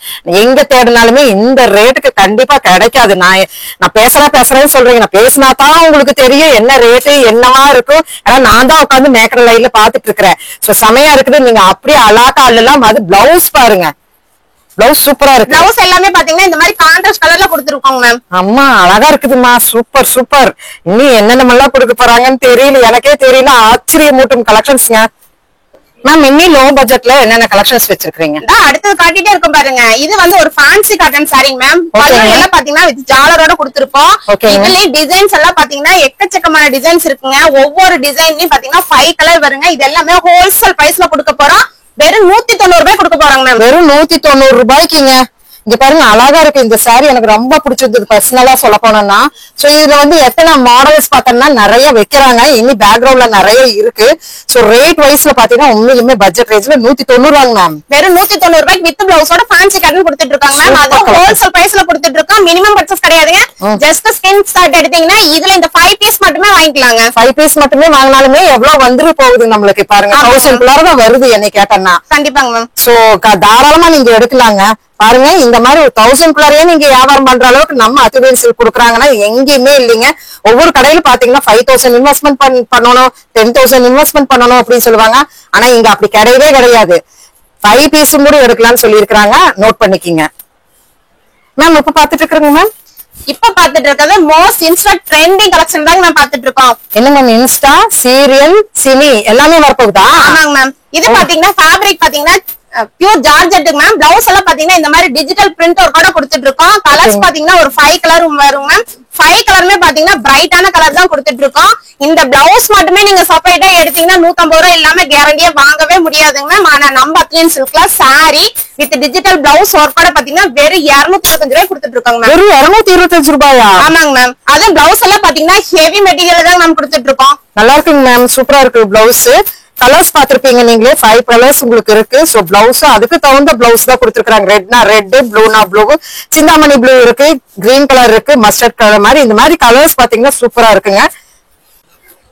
எங்க தேடினாலுமே இந்த ரேட்டுக்கு கண்டிப்பா கிடைக்காது. நான் பேசுறேன்னு சொல்றீங்க, நான் பேசினா தான் உங்களுக்கு தெரியும் என்ன ரேட்டு என்னவா இருக்கும். ஏன்னா நான் தான் உட்காந்து மேக்கர் லைன்ல பாத்துட்டு இருக்கிறேன். சோ செமையா இருக்குது. நீங்க அப்படியே அலாக்கா அல்லலாம். அது பிளவுஸ் பாருங்க, பிளவுஸ் சூப்பரா இருக்கு. பிளவுஸ் எல்லாமே பாத்தீங்கன்னா இந்த மாதிரி கான்ட்ராஸ்ட் கலர்ல கொடுத்துருக்கோங்க மேம். அம்மா அழகா இருக்குதுமா, சூப்பர் சூப்பர். இன்னும் என்னென்னமெல்லாம் கொடுக்க போறாங்கன்னு தெரியல, எனக்கே தெரியல. ஆச்சரியமூட்டும் கலெக்ஷன்ஸ்ங்க மேம். இன்னும் லோ பட்ஜெட்ல என்னென்ன கலெக்ஷன்ஸ் வச்சிருக்கீங்க? அடுத்தது காட்டிட்டே இருக்கும் பாருங்க. இது வந்து ஒரு ஃபேன்சி காட்டன் சாரிங்க மேம். எல்லாம் பாத்தீங்கன்னா வித் ஜாலரோட கொடுத்திருப்போம். இதுலயே டிசைன்ஸ் எல்லாம் பாத்தீங்கன்னா எக்கச்சக்கமான டிசைன்ஸ் இருக்குங்க. ஒவ்வொரு டிசைன்லயும் பாத்தீங்கன்னா 5 கலர் வருங்க. இது எல்லாமே ஹோல்சேல் பிரைஸ்ல கொடுக்க போறோம். வெறும் 190 ரூபாய் கொடுக்க போறாங்க மேம். வெறும் 190 ரூபாய்க்குங்க. இங்க பாருங்க அழகா இருக்கு இந்த சாரி. எனக்கு ரொம்ப பிடிச்சிருந்தது பர்சனலா சொல்ல போனோம்னா. சோ இதுல வந்து எத்தனை மாடல்ஸ் பார்த்தோம்னா நிறைய வைக்கிறாங்க. இன்னும் பேக்ரவுண்ட்ல நிறைய இருக்கு. சோ ரேட் வைஸ்ல பாத்தீங்கன்னா உண்மையிலுமே பட்ஜெட் ரேஞ்ச்ல 190 மேம். வெறும் 190 ரூபாய்க்கு வித் பிளவுஸோட ஃபேன்சி காட்டன் கொடுத்துட்டு இருக்காங்க மேம். அது ஹோல்சேல் பிரைஸ்ல கொடுத்துட்டு இருக்கோம். மினிமம் பர்ச்சேஸ் கிடையாதுங்க. ஜஸ்ட் ஸ்கிரீன் ஷாட் எடுத்தீங்கன்னா இதுல இந்த 5 பீஸ் மட்டுமே வாங்கிக்கலாங்க. 5 பீஸ் மட்டுமே வாங்கினாலுமே எவ்வளவு வந்துரு போகுது நம்மளுக்கு பாருங்க. 1000 குள்ளார தான் வருது என்னை கேட்டேன்னா. கண்டிப்பாங்க மேம். சோ தாராளமா நீங்க எடுக்கலாங்க. பாருங்க இந்த மாதிரி ஒரு 1000 குள்ளாரையே நீங்க வியாபாரம் பண்ற அளவுக்கு நம்ம அத்திலியன் சில்க் கொடுக்குறாங்கன்னா எங்கேயுமே இல்லைங்க. ஒவ்வொரு கடையில பாத்தீங்கன்னா 5000 இன்வெஸ்ட்மெண்ட் பண்ணணும், 10,000 இன்வெஸ்ட்மெண்ட் பண்ணணும் அப்படின்னு சொல்லுவாங்க. ஆனா இங்க அப்படி கிடையவே கிடையாது. 5 பீஸும் கூட எடுக்கலாம்னு சொல்லி இருக்கிறாங்க. நோட் பண்ணிக்கிங்க மேம். இப்ப பாத்துட்டு இருக்கிறேங்க மேம். இப்ப பாத்துட்டு இருக்கிறது மோஸ்ட் இன்ஸ்டா ட்ரெண்டிங் கலெக்ஷன் தாங்க மேம் பாத்துட்டு இருக்கோம். என்ன மேம் இன்ஸ்டா, சீரியல், சினி எல்லாமே வரப்போகுதா? ஆமாங்க மேம். இது பாத்தீங்கன்னா ஃபேப்ரிக் பாத்தீங்கன்னா பியூர் ஜார்ஜெட் மேம். பிளவுஸ் எல்லாம் பாத்தீங்கன்னா இந்த மாதிரி டிஜிட்டல் பிரிண்ட் ஒர்க்கோட கொடுத்துட்டு இருக்கோம். கலர்ஸ் பாத்தீங்கன்னா ஒரு 5 கலர் வரும் மேம். 5 கலருமே பாத்தீங்கன்னா பிரைட்டான கலர் தான் கொடுத்துட்டு இருக்கோம். இந்த பிளவுஸ் மட்டுமே நீங்க செப்பரேட்டா எடுத்தீங்கன்னா 150 ரூபாய் இல்லாம கேரண்டியா வாங்கவே முடியாதுங்க மேம். ஆனா நம்ம அத்லியன் சில்க்ல சாரி வித் டிஜிட்டல் பிளவுஸ் ஒர்க்கோட பாத்தீங்கன்னா வெறும் 225 ரூபாய் கொடுத்துட்டு இருக்காங்க மேம். வெறும் 225 ரூபாயா? ஆமாங்க மேம். அது பிளவுஸ் எல்லாம் பாத்தீங்கன்னா ஹெவி மெட்டீரியல் தான் மேம் கொடுத்துட்டு இருக்கோம். நல்லா இருக்குங்க மேம், சூப்பரா இருக்கு பிளவுஸ். கலர்ஸ் பாத்திருப்பீங்க நீங்களே, 5 கலர்ஸ் உங்களுக்கு இருக்கு. சோ பிளவுஸ் அதுக்கு தகுந்த பிளவுஸ் தான் கொடுத்துருக்காங்க. ரெட்னா ரெட், ப்ளூனா ப்ளூ, சிந்தாமணி ப்ளூ இருக்கு, கிரீன் கலர் இருக்கு, மஸ்டர்ட் கலர் மாதிரி இந்த மாதிரி கலர்ஸ் பாத்தீங்கன்னா சூப்பரா இருக்குங்க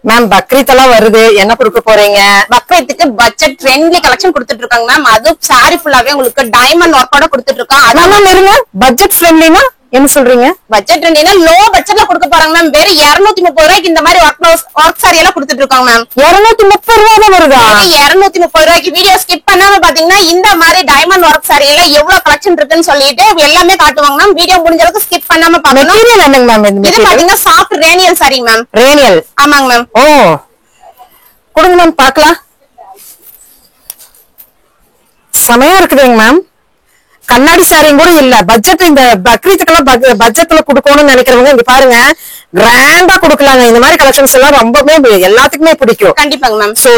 மேம். பக்ரீத் எல்லாம் வருது, என்ன கொடுக்க போறீங்க? பக்ரீத்துக்கு பட்ஜெட் ஃப்ரெண்ட்லி கலெக்ஷன் கொடுத்துட்டு இருக்காங்க மேம். அது சாரி ஃபுல்லாவே உங்களுக்கு டைமண்ட் ஒர்க்கோட கொடுத்துட்டு இருக்கோம். அதான் இருங்க பட்ஜெட் ஃப்ரெண்ட்லினா என்ன சொல்றீங்க? பட்ஜெட் ட்ரெண்டினா லோ பட்ஜெட்ல கொடுக்க போறாங்க மேம். வெறும் 230 ரூபாய்க்கு இந்த மாதிரி ஒர்க் சாரி எல்லாம் கொடுத்துட்டு இருக்காங்க மேம். 230 ரூபா தான் வருதா? 230 ரூபாய்க்கு. வீடியோ ஸ்கிப் பண்ணாம பாத்தீங்கன்னா இந்த மாதிரி டைமண்ட் ஒர்க் சாரி எல்லாம் எவ்வளவு கலெக்ஷன் இருக்குன்னு சொல்லிட்டு எல்லாமே காட்டுவாங்க மேம். வீடியோ முடிஞ்ச அளவுக்கு ஸ்கிப் பண்ணாம பாக்கணும். மெட்டீரியல் என்னங்க மேம்? இது பாத்தீங்கன்னா சாஃப்ட் ரேனியல் சாரி மேம். ரேனியல்? ஆமாங்க மேம். ஓ கொடுங்க மேம் பார்க்கலாம். செமையா இருக்குதுங்க மேம். கண்ணாடி சாரியும் கூட இல்ல. பட்ஜெட் இந்த பக்ரீத்துக்கெல்லாம் பட்ஜெட்ல கொடுக்கணும்னு நினைக்கிறவங்க இங்க பாருங்க, கிராண்டா கொடுக்கலாங்க. இந்த மாதிரி கலெக்ஷன்ஸ் எல்லாம் ரொம்பவே எல்லாத்துக்குமே பிடிக்கும். கண்டிப்பாங்க மேம். சோ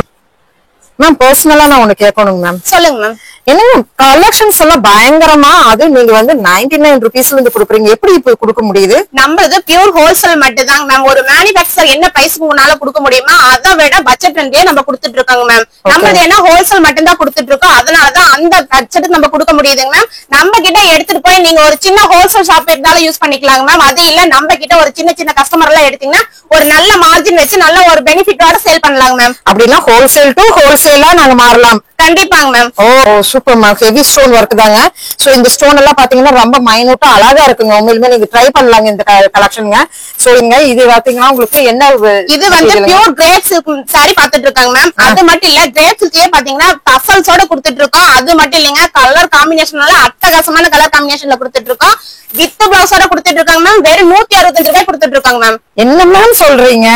மேம் பர்சனலா நான் ஒண்ணு கேட்கணுங்க மேம். சொல்லுங்க மேம். என்னங்க கலெக்ஷன்ஸ் எல்லாம் பயங்கரமா, அது நீங்க வந்து 99 ருபீஸ்ல இருந்து கொடுக்குறீங்க, எப்படி இப்ப கொடுக்க முடியுது? நம்மளது பியூர் ஹோல்சேல் மட்டும் தாங்க மேம். ஒரு மேனுபேக்சர் என்ன பிரைஸ்க்கு உங்களால கொடுக்க முடியுமா அதை விட பட்ஜெட் ரெண்டே நம்ம கொடுத்துட்டு இருக்காங்க மேம். நம்மளது என்ன ஹோல்சேல் மட்டும் தான் கொடுத்துட்டு இருக்கோம். அதனாலதான் அந்த பட்ஜெட்டுக்கு நம்ம கொடுக்க முடியுதுங்க மேம். நம்ம கிட்ட எடுத்துட்டு போய் நீங்க ஒரு சின்ன ஹோல்சேல் ஷாப் இருந்தாலும் யூஸ் பண்ணிக்கலாங்க மேம். அது இல்ல நம்ம கிட்ட ஒரு சின்ன சின்ன கஸ்டமர் எல்லாம் எடுத்தீங்கன்னா ஒரு நல்ல மார்ஜின் வச்சு நல்ல ஒரு பெனிஃபிட்டோட சேல் பண்ணலாங்க மேம். அப்படின்னா ஹோல்சேல் டு ஹோல்சேலா நாங்க மாறலாம். கண்டிப்பாங்க மேம். ஓ super ma'am. Heavy stone work தாங்க. சோ இந்த ஸ்டோன் எல்லாம் பாத்தீங்கன்னா ரொம்ப மைனூட்டா அழகா இருக்குங்க. உண்மையிலுமே நீங்க ட்ரை பண்ணலாங்க இந்த கலெக்ஷனுங்க. சோ இங்க இது பாத்தீங்கன்னா உங்களுக்கு என்ன, இது வந்து பியூர் கிரேப் சில்க் சாரி பாத்துட்டு இருக்காங்க மேம். அது மட்டும் இல்ல, கிரேப் சில்க்லயே பாத்தீங்கன்னா டசல்ஸோட கொடுத்துட்டு இருக்கோம். அது மட்டும் இல்லைங்க, கலர் காம்பினேஷன் அட்டகாசமான கலர் காம்பினேஷன்ல கொடுத்துட்டு இருக்கோம். வித் பிளவுஸோட கொடுத்துட்டு இருக்காங்க மேம். வெறும் 165 ரூபாய் கொடுத்துட்டு இருக்காங்க மேம். என்ன மேம் சொல்றீங்க?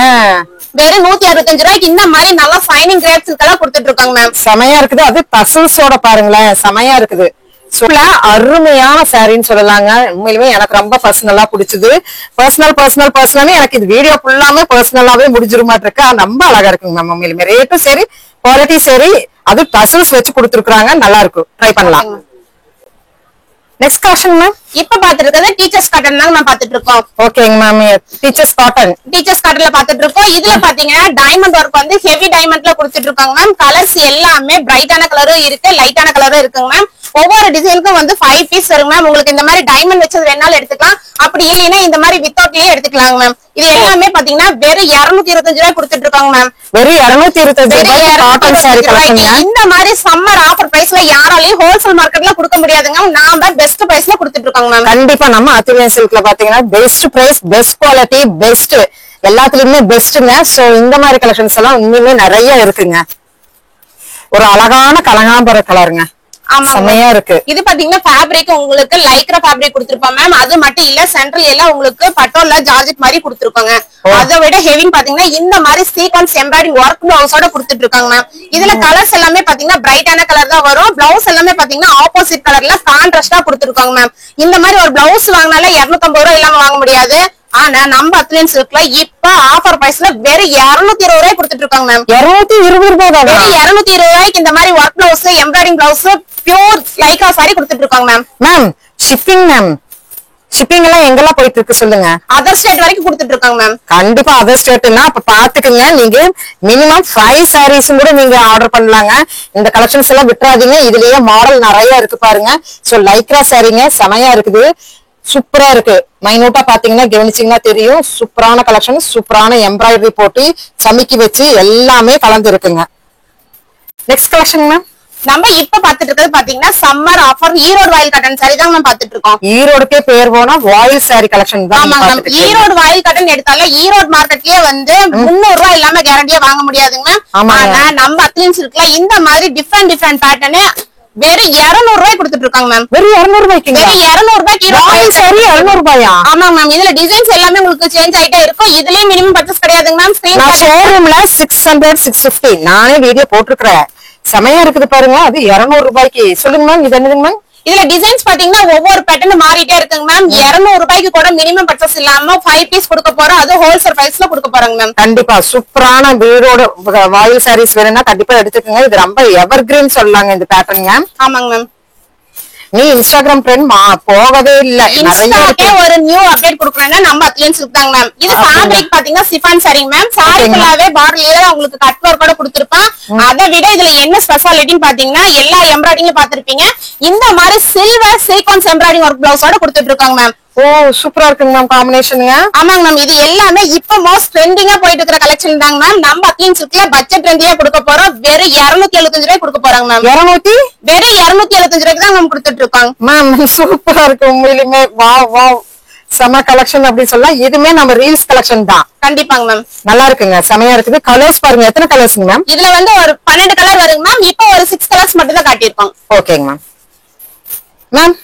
வெறும் 165 ரூபாய்க்கு இந்த மாதிரி நல்லா ஃபைனிங் கிரேப் சில்க் எல்லாம் கொடுத்துட்டு இருக்காங்க மேம். செமையா இருக்குது. அது டசல்ஸோட பாருங்களேன், செமையா இருக்குது. அருமையான சாரின்னு சொல்லலாங்க. உண்மையிலுமே எனக்கு ரொம்ப பர்சனலா பிடிச்சது. பர்சனலாவே எனக்கு இது வீடியோ ஃபுல்லாமே பர்சனலாவே முடிஞ்சிருமாட்டு இருக்கு. ரொம்ப அழகா இருக்குங்க மேம். உண்மையிலுமே ரேட்டும் சரி, குவாலிட்டி சரி, அது டசல்ஸ் வச்சு கொடுத்துருக்காங்க. நல்லா இருக்கும், ட்ரை பண்ணலாம். Next collection ma'am. இப்ப பாத்துட்டு இருக்கிறது டீச்சர்ஸ் காட்டன் தாங்க மேம் பாத்துட்டு இருக்கோம். ஓகேங்க மேம். டீச்சர்ஸ் காட்டன்ல பாத்துட்டு இருக்கோம். இதுல பாத்தீங்கன்னா டைமண்ட் ஒர்க் வந்து ஹெவி டைமண்ட்ல கொடுத்துட்டு இருக்காங்க மேம். கலர்ஸ் எல்லாமே பிரைட்டான கலரும் இருக்கு, லைட்டான கலரும் இருக்குங்க மேம். ஒவ்வொரு டிசைனுக்கும் வந்து 5 பீஸ் வருங்க மேம். உங்களுக்கு இந்த மாதிரி டைமண்ட் வச்சது வேணாலும் எடுத்துக்கலாம், அப்படி இல்லைன்னா இந்த மாதிரி வித்தவுட்லயே எடுத்துக்கலாங்க மேம். இது எல்லாமே பாத்தீங்கன்னா வெறும் 225 ரூபாய் கொடுத்துட்டு இருக்காங்க மேம். வெறும் 225 ரூபாய் காட்டன் சாரி கலெக்ஷன். இந்த மாதிரி சம்மர் ஆஃபர் பிரைஸ்ல யாராலையும் ஹோல்சேல் மார்க்கெட்ல கொடுக்க முடியாதுங்க. நாம பெஸ்ட் பிரைஸ்ல கொடுத்துட்டு இருக்கோங்க மேம். கண்டிப்பா நம்ம அத்துலியன் சில்க்ல பாத்தீங்கன்னா best price, best quality, best எல்லாத்துலயுமே பெஸ்ட்ங்க. சோ இந்த மாதிரி கலெக்ஷன்ஸ் எல்லாம் உண்மையுமே நிறைய இருக்குங்க. ஒரு அழகான கலங்காம்பர கலருங்க, செமையா இருக்கு. இது பாத்தீங்கன்னா ஃபேப்ரிக் உங்களுக்கு லைக்ரா ஃபேப்ரிக் கொடுத்திருப்போம் மேம். அது மட்டும் இல்ல, சென்ட்ரல் எல்லாம் உங்களுக்கு பட்டோல ஜார்ஜெட் மாதிரி கொடுத்திருப்பாங்க. அதை விட ஹெவிங் பாத்தீங்கன்னா இந்த மாதிரி சீக்வன்ஸ் எம்ப்ராய்டிங் ஒர்க் பிளவுஸோட கொடுத்துட்டு இருக்காங்க மேம். இதுல கலர்ஸ் எல்லாமே பாத்தீங்கன்னா பிரைட்டான கலர் தான் வரும். பிளவுஸ் எல்லாமே பாத்தீங்கன்னா ஆப்போசிட் கலர்ல கான்ட்ராஸ்டா கொடுத்திருக்காங்க மேம். இந்த மாதிரி ஒரு பிளவுஸ் வாங்கினால 250 ரூபாய் இல்லாம வாங்க முடியாது. ஆனா நம்ம அத்லியன் சில்க்ல இப்ப ஆஃபர் பிரைஸ்ல வெறும் 220 ரூபாய் கொடுத்துட்டு இருக்காங்க மேம். 220 ரூபாய் தான். வெறும் 220 ரூபாய்க்கு இந்த மாதிரி work blouse, embroidering blouse, pure Lycra sari கொடுத்துட்டு இருக்காங்க மேம். மேம் ஷிப்பிங் எல்லாம் எங்கெல்லாம் போயிட்டு இருக்கு சொல்லுங்க? அதர் ஸ்டேட் வரைக்கும் கொடுத்துட்டு இருக்காங்க மேம். கண்டிப்பா அதர் ஸ்டேட்னா அப்ப பாத்துக்கங்க. நீங்க மினிமம் 5 சாரீஸ் கூட நீங்க ஆர்டர் பண்ணலாங்க. இந்த கலெக்ஷன்ஸ் எல்லாம் விட்டுறாதீங்க. இதுலயே மாடல் நிறைய இருக்கு பாருங்க. சோ லைக்ரா சாரீங்க செமையா இருக்குது, சூப்பரா இருக்கு. மைனூட்டா பாத்தீங்கன்னா கவனிச்சீங்கன்னா தெரியும். சூப்பரான கலெக்ஷன், சூப்பரான எம்ப்ராய்டரி போட்டு சமிக்கி வச்சு எல்லாமே கலந்து இருக்குங்க. Next collection ma'am. நம்ம இப்ப பாத்துட்டு இருக்கிறது பாத்தீங்கன்னா சம்மர் ஆஃபர் ஈரோடு வாயில் காட்டன் சாரி தான் நம்ம பாத்துட்டு இருக்கோம். ஈரோடுக்கே பேர் போனா வாயில் சாரி கலெக்ஷன் தான். ஈரோடு வாயில் காட்டன் எடுத்தாலும் ஈரோடு மார்க்கெட்லயே வந்து 300 ரூபாய் இல்லாம கேரண்டியா வாங்க முடியாதுங்க. ஆனா நம்ம அத்லியன் சில்க்ல இந்த மாதிரி டிஃபரெண்ட் பேட்டர்னு வெறும் 200 ரூபாய் கொடுத்துட்டு இருக்காங்க மேம். வெறும் 200 ரூபாய்க்கு? வெறும் 200 ரூபாய்க்கு வாயில் சாரி 200 ரூபாயா? ஆமா மேம். இதுல டிசைன்ஸ் எல்லாமே உங்களுக்கு சேஞ்ச் ஆயிட்டே இருக்கும். இதுலயே மினிமம் பர்ச்சேஸ் கிடையாதுங்க மேம். நான் ஷோரூம்ல 600 650 நானே வீடியோ போட்டுருக்கேன். செமையா இருக்குது பாருங்க. அது 200 ரூபாய்க்கு. சொல்லுங்க மேம், இது என்னதுங்க மேம்? இதுல டிசைன்ஸ் பாத்தீங்கன்னா ஒவ்வொரு பேட்டர்ன் மாறிட்டே இருக்குங்க மேம். 200 ரூபாய்க்கு கூட மினிமம் பர்ச்சேஸ் இல்லாம 5 பீஸ் கொடுக்க போறோம். அது ஹோல்சேல் பிரைஸ்ல கொடுக்க போறாங்க மேம். கண்டிப்பா சூப்பரான வீடோட வாயில் சாரீஸ் வேணும்னா கண்டிப்பா எடுத்துக்கோங்க. இது ரொம்ப எவர்கிரீன் சொல்லலாங்க இந்த பேட்டர்ன். ஆமாங்க மேம். நீ இன்ஸ்டாகிராம் ட்ரெண்ட் போகவே இல்ல. இன்ஸ்டாக்கே ஒரு நியூ அப்டேட் கொடுக்கறேன்னா நம்ம அத்லியன் சில்க் தாங்க மேம். இது ஃபேப்ரிக் பாத்தீங்கன்னா சிஃபான் சாரி மேம். சாரி ஃபுல்லாவே பார்டர்ல உங்களுக்கு கட் ஒர்க்கோட கொடுத்திருப்பான். அதை விட இதுல என்ன ஸ்பெஷாலிட்டின்னு பாத்தீங்கன்னா எல்லா எம்ப்ராய்டிங்ல பாத்திருப்பீங்க, இந்த மாதிரி சில்வர் சீக்வன்ஸ் எம்ப்ராய்டிங் ஒர்க் பிளவுஸோட கொடுத்துட்டு இருக்காங்க மேம். ஓ சூப்பரா இருக்குங்க மேம் காம்பினேஷனுங்க. ஆமாங்க மேம். இது எல்லாமே இப்ப மோஸ்ட் ட்ரெண்டிங்கா போயிட்டு இருக்கிற கலெக்ஷன் தாங்க மேம். நம்ம அத்லியன் சில்க்ல பட்ஜெட் ட்ரெண்டியா கொடுக்க போறோம். வெறும் 275 ரூபாய் கொடுக்க போறாங்க மேம். வெறும் 275 ரூபாய்க்கு தான் மேம் கொடுத்துட்டு இருக்காங்க மேம். சூப்பரா இருக்கு உண்மையிலுமே. வாவ் வாவ் செம கலெக்ஷன் அப்படின்னு சொல்லலாம். இதுமே நம்ம ரீல்ஸ் கலெக்ஷன் தான். கண்டிப்பாங்க மேம். நல்லா இருக்குங்க, செமையா இருக்குது. கலர்ஸ் பாருங்க, எத்தனை கலர்ஸ்ங்க மேம்? இதுல வந்து ஒரு 12 கலர் வருங்க மேம். இப்போ ஒரு 6 கலர்ஸ் மட்டும் தான் காட்டியிருக்கோம். ஓகேங்க மேம். மேம்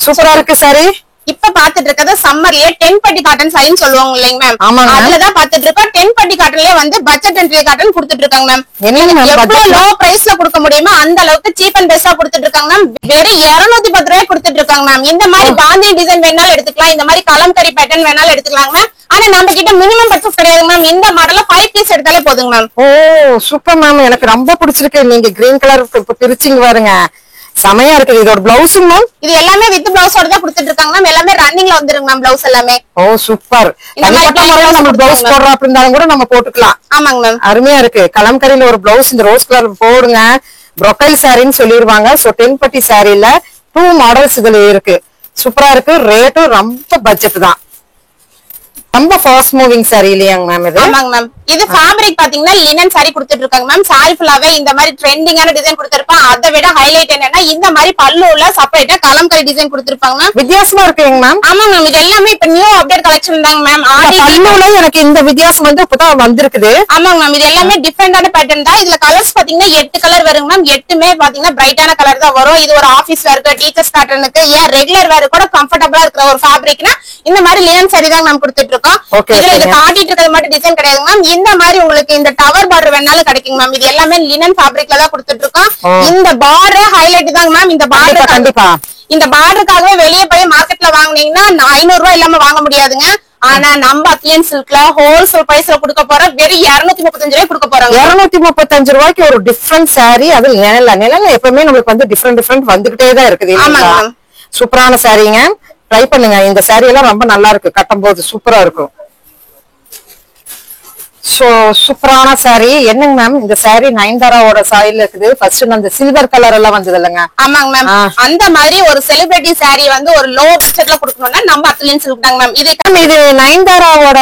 சூப்பரா இருக்கு சாரி. இப்ப பாத்துட்டு இருக்கிறது சம்மர்லயே 10 பட்டி காட்டன் சாரின்னு சொல்லுவாங்க இல்லைங்க மேம். ஆமாங்க. அதுலதான் பாத்துட்டு இருக்கோம். 10 பட்டி காட்டன்லயே வந்து பட்ஜெட் என்ட்ரி காட்டன் கொடுத்துட்டு இருக்காங்க மேம். என்னங்க மேம் எவ்வளவு லோ பிரைஸ்ல கொடுக்க முடியுமோ அந்த அளவுக்கு சீப் அண்ட் பெஸ்டா கொடுத்துட்டு இருக்காங்க மேம். வெறும் 210 ரூபாய் கொடுத்துட்டு இருக்காங்க மேம். இந்த மாதிரி பாந்தி டிசைன் வேணாலும் எடுத்துக்கலாம், இந்த மாதிரி கலம்கரி பேட்டர்ன் வேணாலும் எடுத்துக்கலாம் மேம். ஆனா நம்ம கிட்ட மினிமம் பட்ஜெட் கிடையாது மேம். இந்த மாடல்ல 5 பீஸ் எடுத்தாலே போதுங்க மேம். ஓ சூப்பர் மேம், எனக்கு ரொம்ப பிடிச்சிருக்கு. நீங்க கிரீன் கலர் பிரிச்சிங்க பாருங்க, செமையா இருக்குது. இதோட பிளவுஸுங்க மேம்? இது எல்லாமே வித் பிளவுஸோட தான் கொடுத்துட்டு இருக்காங்க மேம். எல்லாமே ரன்னிங்ல வந்துருங்க மேம் பிளவுஸ் எல்லாமே. ஓ சூப்பர். நம்ம பிளவுஸ் போடுறோம் அப்படின்னாலும் கூட நம்ம போட்டுக்கலாம். ஆமாங்க மேம். அருமையா இருக்கு. கலம்கரியில ஒரு பிளவுஸ் இந்த ரோஸ் கலர் போடுங்க, ப்ரொக்கைல் சாரின்னு சொல்லிடுவாங்க. சோ 10 பட்டி சாரில 2 மாடல்ஸ் இதுல இருக்கு. சூப்பரா இருக்கு. ரேட்டும் ரொம்ப பட்ஜெட் தான். ரொம்ப ஃபாஸ்ட் மூவிங் சாரி இல்லையாங்க மேம் இது? ஆமாங்க மேம். இது ஃபேப்ரிக் பாத்தீங்கன்னா லினன் சாரி கொடுத்துட்டு இருக்காங்க மேம். சாரி ஃபுல்லாவே இந்த மாதிரி ட்ரெண்டிங்கான டிசைன் கொடுத்திருப்பாங்க. அதை விட ஹைலைட் என்னன்னா இந்த மாதிரி பல்லுல செப்பரேட்டா கலம்கரி டிசைன் கொடுத்திருப்பாங்க மேம். வித்தியாசமா இருக்குங்க மேம். ஆமாங்க மேம். இது எல்லாமே இப்ப நியூ அப்டேட் கலெக்ஷன் தாங்க மேம். பல்லுல எனக்கு இந்த வித்தியாசம் வந்து இப்பதான் வந்திருக்குது. ஆமாங்க மேம். இது எல்லாமே டிஃபரெண்டான பேட்டர்ன் தான். இதுல கலர்ஸ் பாத்தீங்கன்னா 8 கலர் வருங்க மேம். 8மே பாத்தீங்கன்னா பிரைட்டான கலர் தான் வரும். இது ஒரு ஆபீஸ் வேருக்கு, டீச்சர்ஸ் பேட்டர்னுக்கு, ஏன் ரெகுலர் வேர் கூட கம்ஃபர்டபுளா இருக்கிற ஒரு ஃபேப்ரிக்னா இந்த மாதிரி லினன் சாரி தான் மேம் கொடுத்துட்டு இருக்கோம். இதுல இது காட்டிட்டு இருக்கிறது மட்டும் டிசைன் கிடையாது மேம். இந்த மாதிரி உங்களுக்கு இந்த டவர் பார்டர் வேணாலும் கிடைக்கும் மேம். இது எல்லாமே லினன் ஃபேப்ரிக்ல தான் கொடுத்துட்டு இருக்கோம். இந்த பார்டர் ஹைலைட் தாங்க மேம். இந்த பார்டர் கண்டிப்பா இந்த பார்டருக்காகவே வெளியே போய் மார்க்கெட்ல வாங்குனீங்கன்னா 500 ரூபாய் இல்லாம வாங்க முடியாதுங்க. ஆனா நம்ம அத்லியன் சில்க்ல ஹோல்சேல் பிரைஸ்ல கொடுக்க போறோம். வெறும் 235 ரூபாய் கொடுக்க போறோம். 235 ரூபாய்க்கு ஒரு டிஃபரெண்ட் சாரி. அது நிழல்ல எப்பவுமே நம்மளுக்கு வந்து டிஃபரெண்ட் வந்துகிட்டே தான் இருக்குது. சூப்பரான சாரிங்க, ட்ரை பண்ணுங்க. இந்த சாரி எல்லாம் ரொம்ப நல்லா இருக்கு, கட்டும் போது சூப்பரா இருக்கும். சோ சூப்பரான சாரி. என்னங்க மேம் இந்த சாரி நயன்தாராவோட சாரில இருக்குது. ஃபர்ஸ்ட் அந்த சில்வர் கலர் எல்லாம் வந்தது இல்லங்க? ஆமாங்க மேம். அந்த மாதிரி ஒரு செலிபிரிட்டி சாரி வந்து ஒரு லோ பட்ஜெட்ல கொடுக்கணும்னா நம்ம அத்லியன் சில்க் தாங்க மேம். இது நயன்தாராவோட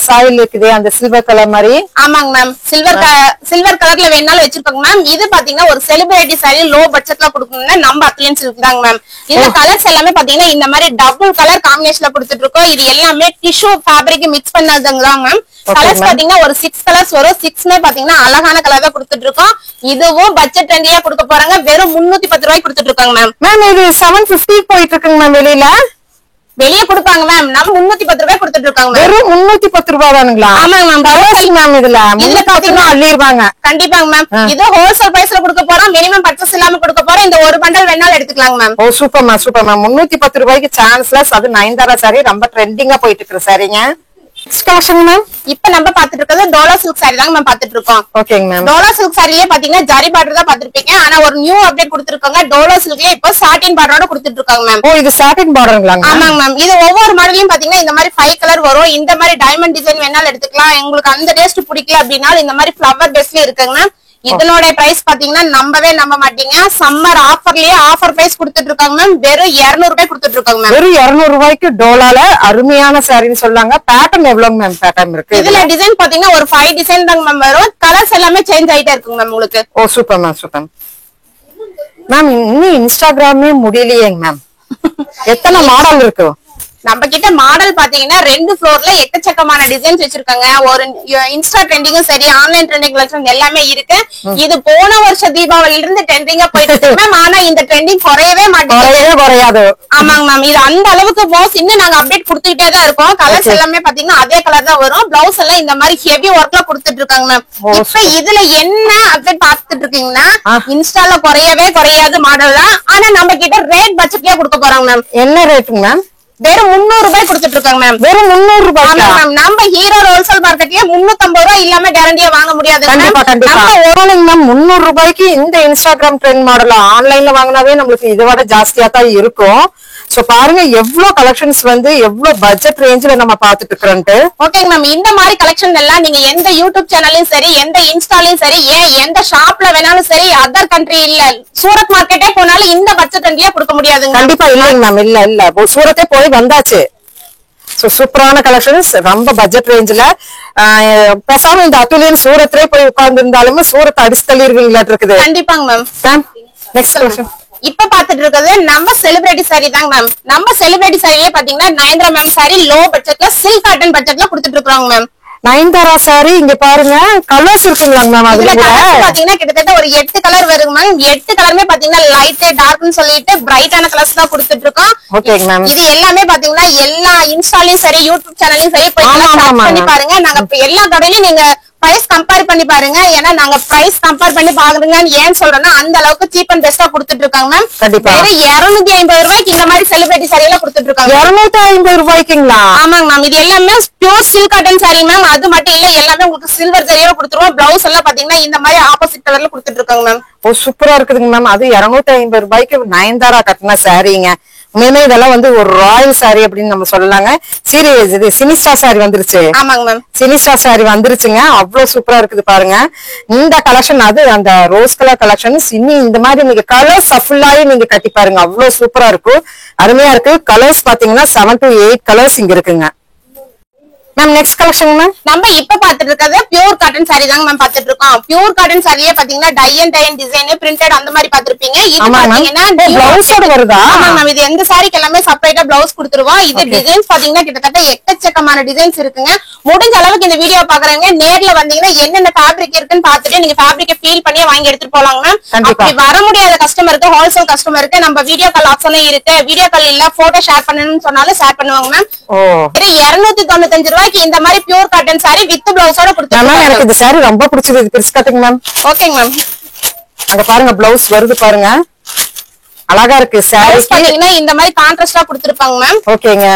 சாரில இருக்குது அந்த சில்வர் கலர் மாதிரி. ஆமாங்க மேம். சில்வர் கலர்ல வேணாலும் வச்சிருப்பாங்க மேம். இது பாத்தீங்கன்னா ஒரு செலிபிரிட்டி சாரி லோ பட்ஜெட்ல கொடுக்கணும்னா நம்ம அத்லியன் சில்க் தாங்க மேம். இந்த கலர்ஸ் எல்லாமே பாத்தீங்கன்னா இந்த மாதிரி டபுள் கலர் காம்பினேஷன்ல கொடுத்துட்டு இருக்கோம். இது எல்லாமே டிஷ்யூ ஃபேப்ரிக் மிக்ஸ் பண்ணதுங்க தான் மேம். கலர்ஸ் பாத்தீங்கன்னா ஒரு 6 கலர்ஸ் வரும். 6மே பாத்தீங்கன்னா அழகான கலர் தான் கொடுத்துட்டு இருக்கோம். இதுவும் பட்ஜெட் ட்ரெண்டியா கொடுக்க போறாங்க. வெறும் 310 ரூபாய்க்கு கொடுத்துட்டு இருக்காங்க மேம். மேம் இது 750 போயிட்டு இருக்குங்க மேம். வெளியே கொடுப்பாங்க மேம். நம்ம 310 ரூபாய் கொடுத்துட்டு இருக்காங்க மேம். வெறும் 310 ரூபாய் தானுங்களா? ஆமாங்க மேம். பரவாயில்லை மேம். இதுல பாத்தீங்கன்னா அள்ளிடுவாங்க. கண்டிப்பாங்க மேம். இது ஹோல்சேல் பிரைஸ்ல கொடுக்க போறோம். மினிமம் பர்ச்சேஸ் இல்லாம கொடுக்க போறோம். இந்த ஒரு பண்டல் வேணாலும் எடுத்துக்கலாங்க மேம். ஓ சூப்பர் மேம், சூப்பர் மேம். 310 ரூபாய்க்கு சான்ஸ்லெஸ். அது நயன்தாரா சாரி ரொம்ப ட்ரெண்டிங்கா போயிட்டு இருக்கு சாரிங்க. Next collection ma'am. இப்ப நம்ம பாத்துட்டு இருக்கிறது டோலா சில்க் சாரி தாங்க மேம் பாத்துட்டு இருக்கோம். ஓகேங்க மேம். டோலா சில்க் சாரியே பாத்தீங்கன்னா ஜரி பார்டர் தான் பாத்துருப்பீங்க. ஆனா ஒரு நியூ அப்டேட் கொடுத்திருக்காங்க. டோலா சில்க்ல இப்ப சாட்டின் பார்டரோட கொடுத்துட்டு இருக்காங்க மேம். ஓ இது சாட்டின் பார்டருங்களா? ஆமாங்க மேம். இது ஒவ்வொரு மாடலையும் பாத்தீங்கன்னா இந்த மாதிரி 5 கலர் வரும். இந்த மாதிரி டைமண்ட் டிசைன் வேணாலும் எடுத்துக்கலாம். உங்களுக்கு அந்த டேஸ்ட் பிடிக்கல அப்படின்னா இந்த மாதிரி ஃபிளவர் பேஸ்ல இருக்குங்க மேம். இதனோட பிரைஸ் பாத்தீங்கன்னா நம்பவே நம்ப மாட்டீங்க. சம்மர் ஆஃபர்லயே ஆஃபர் பிரைஸ் கொடுத்துட்டு இருக்காங்க மேம். வெறும் 200 ரூபாய் கொடுத்துட்டு இருக்காங்க மேம். வெறும் 200 ரூபாய்க்கு டோலால அருமையான சாரின்னு சொல்லாங்க. பேட்டர்ன் எவ்வளவு மேம் பேட்டர்ன் இருக்கு? இதுல டிசைன் பாத்தீங்கன்னா ஒரு 5 டிசைன் தாங்க மேம் வரும். கலர்ஸ் எல்லாமே சேஞ்ச் ஆயிட்டே இருக்குங்க மேம் உங்களுக்கு. ஓ சூப்பர் மேம், சூப்பர் மேம். இன்னும் இன்ஸ்டாகிராமே முடியலையேங்க மேம். எத்தனை மாடல் இருக்கு நம்ம கிட்ட? மாடல் பாத்தீங்கன்னா 2 ஃப்ளோர்ல எக்கச்சக்கமான டிசைன்ஸ் வச்சிருக்காங்க. ஒரு இன்ஸ்டா ட்ரெண்டிங்கும் சரி, ஆன்லைன் ட்ரெண்டிங் கலெக்ஷன் எல்லாமே இருக்கு. இது போன வருஷம் தீபாவளில இருந்து ட்ரெண்டிங்கா போயிட்டு இருக்கு மேம். ஆனா இந்த ட்ரெண்டிங் குறையவே குறையாது. ஆமாங்க மேம். இது அந்த அளவுக்கு போஸ் இன்னும் நாங்க அப்டேட் கொடுத்துக்கிட்டே தான் இருக்கோம். கலர்ஸ் எல்லாமே பாத்தீங்கன்னா அதே கலர் தான் வரும். பிளவுஸ் எல்லாம் இந்த மாதிரி ஹெவி ஒர்க்ல கொடுத்துட்டு இருக்காங்க மேம். இப்ப இதுல என்ன அப்டேட் பாத்துட்டு இருக்கீங்கன்னா இன்ஸ்டால குறையாது மாடல் தான். ஆனா நம்ம கிட்ட ரேட் பட்ஜெட்லயே கொடுக்க போறாங்க மேம். என்ன ரேட்டுங்க மேம்? வெறும் 300 ரூபாய் கொடுத்துட்டு இருக்காங்க மேம். வெறும் 300 ரூபாய் மேம். நம்ம ஹீரோ ஹோல்சேல் மார்க்கெட்லயே 350 ரூபாய் இல்லாம கேரண்டியா வாங்க முடியாது. கண்டிப்பா கண்டிப்பா. மேம் 300 ரூபாய்க்கு இந்த இன்ஸ்டாகிராம் ட்ரெண்ட் மாடல் ஆன்லைன்ல வாங்கினாவே நம்மளுக்கு இதை விட ஜாஸ்தியா தான் இருக்கும். சோ பாருங்க எவ்வளவு கலெக்ஷன்ஸ் வந்து எவ்வளவு பட்ஜெட் ரேஞ்சில நம்ம பாத்துட்டு இருக்கோம்ட்டு. ஓகேங்க மேம். இந்த மாதிரி கலெக்ஷன் எல்லாம் நீங்க எந்த யூடியூப் சேனலையும் சரி, எந்த இன்ஸ்டாலையும் சரி, ஏன் எந்த ஷாப்ல வேணாலும் சரி, அதர் கண்ட்ரி இல்ல சூரத் மார்க்கெட்டே போனாலும் இந்த பட்ஜெட் ரேஞ்சிலே கொடுக்க முடியாதுங்க. கண்டிப்பா இல்லைங்க மேம். இல்ல சூரத்தே போய் வந்தாச்சு. சோ சூப்பரான கலெக்ஷன்ஸ் ரொம்ப பட்ஜெட் ரேஞ்சில. பேசாம இந்த அத்துலியன் சூரத்திலே போய் உட்கார்ந்து இருந்தாலுமே சூரத் அடிச்சு தள்ளிடுவீங்களா இருக்குது. கண்டிப்பாங்க மேம். Next collection. இப்ப பாத்துட்டு இருக்கிறது நம்ம செலிபிரிட்டி சாரி தாங்க மேம். நம்ம செலிபிரிட்டி சாரியே பாத்தீங்கன்னா நயன்தாரா மேம் சாரி லோ பட்ஜெட்ல சில்க் காட்டன் பட்ஜெட்ல கொடுத்துட்டு இருக்காங்க மேம். நயன்தாரா சாரி இங்க பாருங்க கலர்ஸ் இருக்குங்களாங்க மேம். அதுல இதுல கூட கலர்ஸ் பாத்தீங்கன்னா கிட்டத்தட்ட ஒரு 8 கலர் வருங்க மேம். 8 கலருமே பாத்தீங்கன்னா லைட் டார்க்னு சொல்லிட்டு பிரைட்டான கலர்ஸ் தான் கொடுத்துட்டு இருக்கோம். ஓகேங்க மேம். இது எல்லாமே பாத்தீங்கன்னா எல்லா இன்ஸ்டாலயும் சரி யூடியூப் சேனல்லயும் சரி போய் செக் பண்ணி பாருங்க. நாங்க இப்ப எல்லா கடையிலயும் நீங்க பிரைஸ் கம்பேர் பண்ணி பாருங்க. ஏன்னா நாங்க பிரைஸ் கம்பேர் பண்ணி பாக்குறீங்கன்னு ஏன் சொல்றோம்னா அந்த அளவுக்கு சீப் அண்ட் பெஸ்டா கொடுத்துட்டு இருக்காங்க மேம். கண்டிப்பா. வெறும் 250 ரூபாய்க்கு இந்த மாதிரி செலிபிரிட்டி சாரி எல்லாம் கொடுத்துட்டு இருக்காங்க. 250 ரூபாய்க்குங்களா? ஆமாங்க மேம். இது எல்லாமே pure silk cotton sorry ma'am. அது மட்டும் இல்ல எல்லாமே உங்களுக்கு சில்வர் ஜரியோட கொடுத்துருவோம். பிளவுஸ் எல்லாம் பாத்தீங்கன்னா இந்த மாதிரி ஆப்போசிட் கலர்ல கொடுத்துட்டு இருக்காங்க மேம். ஓ சூப்பரா இருக்குதுங்க மேம். அது 250 ரூபாய்க்கு நயன்தாரா கட்டின சாரீங்க. உண்மையுமே இதெல்லாம் வந்து ஒரு ராயல் சாரி அப்படின்னு நம்ம சொல்லலாங்க. சீரியஸ் இது சினிஸ்டா சாரி வந்துருச்சு. ஆமாங்க மேம். சினிஸ்டா சாரி வந்துருச்சுங்க. அவ்வளவு சூப்பரா இருக்குது பாருங்க. இந்த கலெக்ஷன் அது அந்த ரோஸ் கலர் கலெக்ஷன் சினி இந்த மாதிரி நீங்க கலர்ஸ் ஃபுல்லாவே நீங்க கட்டி பாருங்க. அவ்வளவு சூப்பரா இருக்கும். அருமையா இருக்கு. கலர்ஸ் பாத்தீங்கன்னா 7 to 8 கலர்ஸ் இங்க இருக்குங்க மேம். Next collection ma'am. நம்ம இப்ப பாத்துட்டு இருக்கிறது பியூர் காட்டன் சாரி தாங்க மேம் பாத்துட்டு இருக்கோம். பியூர் காட்டன் சாரியே பாத்தீங்கன்னா டை அண்ட் டிசைன் பிரிண்டட் அந்த மாதிரி பாத்துருப்பீங்க. இது பாத்தீங்கன்னா பிளவுஸோட வருதா? ஆமா மேம். இது எந்த சாரிக்கு எல்லாமே செப்பரேட்டா பிளவுஸ் கொடுத்துருவோம். இது டிசைன்ஸ் பாத்தீங்கன்னா கிட்டத்தட்ட எக்கச்சக்கமான டிசைன்ஸ் இருக்குங்க. முடிஞ்ச அளவுக்கு இந்த வீடியோ பாக்குறாங்க நேர்ல வந்தீங்கன்னா என்னென்ன ஃபேப்ரிக் இருக்குன்னு பாத்துட்டு நீங்க ஃபேப்ரிக்கை ஃபீல் பண்ணி வாங்கி எடுத்துட்டு போலாங்க மேம். அப்படி வர முடியாத கஸ்டமருக்கு ஹோல்சேல் கஸ்டமருக்கு நம்ம வீடியோ கால் ஆப்ஷனும் இருக்கு. வீடியோ கால் இல்ல போட்டோ ஷேர் பண்ணணும்னு சொன்னாலும் ஷேர் பண்ணுவாங்க மேம். 295 ரூபாய்க்கு இந்த மாதிரி பியூர் காட்டன் சாரி வித் பிளவுஸோட கொடுத்துருக்காங்க. எனக்கு இந்த சாரி ரொம்ப பிடிச்சது. இது பிரிச்சு காட்டுங்க மேம். ஓகேங்க மேம். அங்க பாருங்க பிளவுஸ் வருது பாருங்க. அழகா இருக்கு சாரி. பாத்தீங்கன்னா இந்த மாதிரி கான்ட்ராஸ்டா கொடுத்திருப்பாங்க மேம். ஓகேங்க.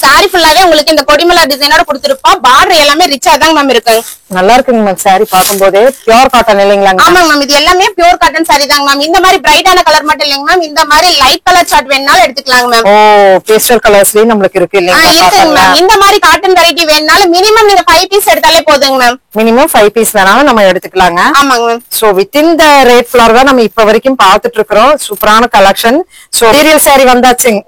சாரி ஃபுல்லாவே உங்களுக்கு இந்த கொடிமலா டிசைனோட கொடுத்திருப்போம். பார்டர் எல்லாமே ரிச்சா தான் மேம் இருக்கு. நல்லா இருக்குங்க மேம். சாரி பாக்கும்போதே பியூர் காட்டன் இல்லைங்களா? ஆமாங்க மேம். இது எல்லாமே பியூர் காட்டன் சாரி தாங்க மேம். இந்த மாதிரி பிரைட்டான கலர் மட்டும் இல்லைங்க மேம். இந்த மாதிரி லைட் கலர் சார்ட் வேணாலும் எடுத்துக்கலாங்க மேம். ஓ பேஸ்டல் கலர்ஸ்லயும் நம்மளுக்கு இருக்கு இல்லைங்களா? இருக்குங்க மேம். இந்த மாதிரி காட்டன் வெரைட்டி வேணாலும் மினிமம் நீங்க 5 பீஸ் எடுத்தாலே போதுங்க மேம். மினிமம் 5 பீஸ் வேணாலும் நம்ம எடுத்துக்கலாங்க. ஆமாங்க ma'am. So within the rate flower தான் நம்ம இப்ப வரைக்கும் பாத்துட்டு இருக்கிறோம். சூப்பரான கலெக்ஷன். சோ சீரியல் சாரி வந்தாச்சுங்க.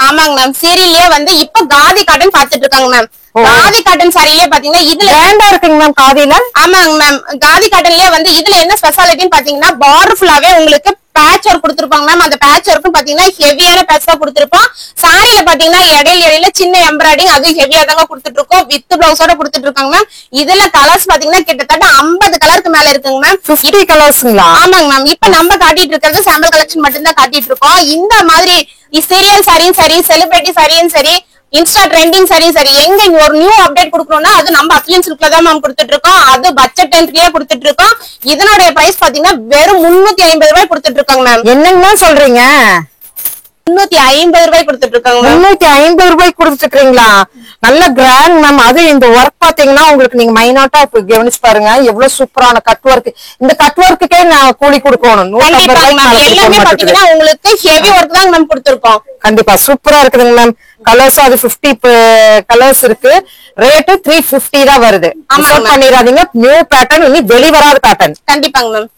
ஆமாங்க மேம். சீரியல்லே வந்து இப்ப காதி காட்டன் பாத்துட்டு இருக்காங்க மேம். காதி காட்டன் சாரியே பாத்தீங்கன்னா இதுல கிராண்டா இருக்குங்க மேம் காதில. ஆமாங்க மேம். காதி காட்டன்லயே வந்து இதுல என்ன ஸ்பெஷாலிட்டின்னு பாத்தீங்கன்னா பார்டர் ஃபுல்லாவே உங்களுக்கு பேட்ச் ஒர்க் கொடுத்திருப்பாங்க மேம். அந்த பேட்ச் ஒர்க்கும் பாத்தீங்கன்னா ஹெவியான பேட்ச் தான் கொடுத்திருப்போம். சாரியில பாத்தீங்கன்னா இடையில சின்ன எம்ப்ராய்டிங் அது ஹெவியா தாங்க கொடுத்துட்டு இருக்கோம். வித் பிளவுஸோட கொடுத்துட்டு இருக்காங்க மேம். இதுல கலர்ஸ் பாத்தீங்கன்னா கிட்டத்தட்ட 50 கலருக்கு மேல இருக்குங்க மேம். 50 கலர்ஸ்ங்களா? ஆமாங்க மேம். இப்ப நம்ம காட்டிட்டு இருக்கிறது சாம்பிள் கலெக்ஷன் மட்டும் தான் காட்டிட்டு இருக்கோம். இந்த மாதிரி சீரியல் சாரியும் சரி செலிபிரிட்டி சாரியும் சரி இன்ஸ்டா ட்ரெண்டிங் சரி சரி எங்க ஒரு நியூ அப்டேட் கொடுக்கணும்னா அது நம்ம அப்ளியன் சில்க்ல தான் மேம் கொடுத்துட்டு இருக்கோம். அது பட்ஜெட் ரேஞ்ச்லயே கொடுத்துட்டு இருக்கோம். இதனுடைய பிரைஸ் பாத்தீங்கன்னா வெறும் 350 ரூபாய் கொடுத்துட்டு இருக்காங்க மேம். என்னங்க சொல்றீங்க? 350 ரூபாய் கொடுத்துட்டு இருக்காங்க. 350 ரூபாய்க்கு கொடுத்துட்டு இருக்கீங்களா? நல்ல கிராண்ட் மேம். அது இந்த ஒர்க் பாத்தீங்கன்னா உங்களுக்கு நீங்க மைனாட்டா கவனிச்சு பாருங்க. எவ்வளவு சூப்பரான கட் ஒர்க். இந்த கட் ஒர்க்குக்கே நான் கூலி கொடுக்கணும். 150 எல்லாமே பாத்தீங்கன்னா உங்களுக்கு ஹெவி ஒர்க் தான் மேம் கொடுத்திருக்கோம். கண்டிப்பா சூப்பரா இருக்குதுங்க மேம். கலர்ஸ் அது 50 கலர்ஸ் இருக்கு. ரேட்டு 350 தான் வருது. மிஸ் பண்ணிடாதீங்க. நியூ பேட்டர்ன் இனி வெளிவராத பேட்டர்ன். கண்டிப்பாங்க மேம்.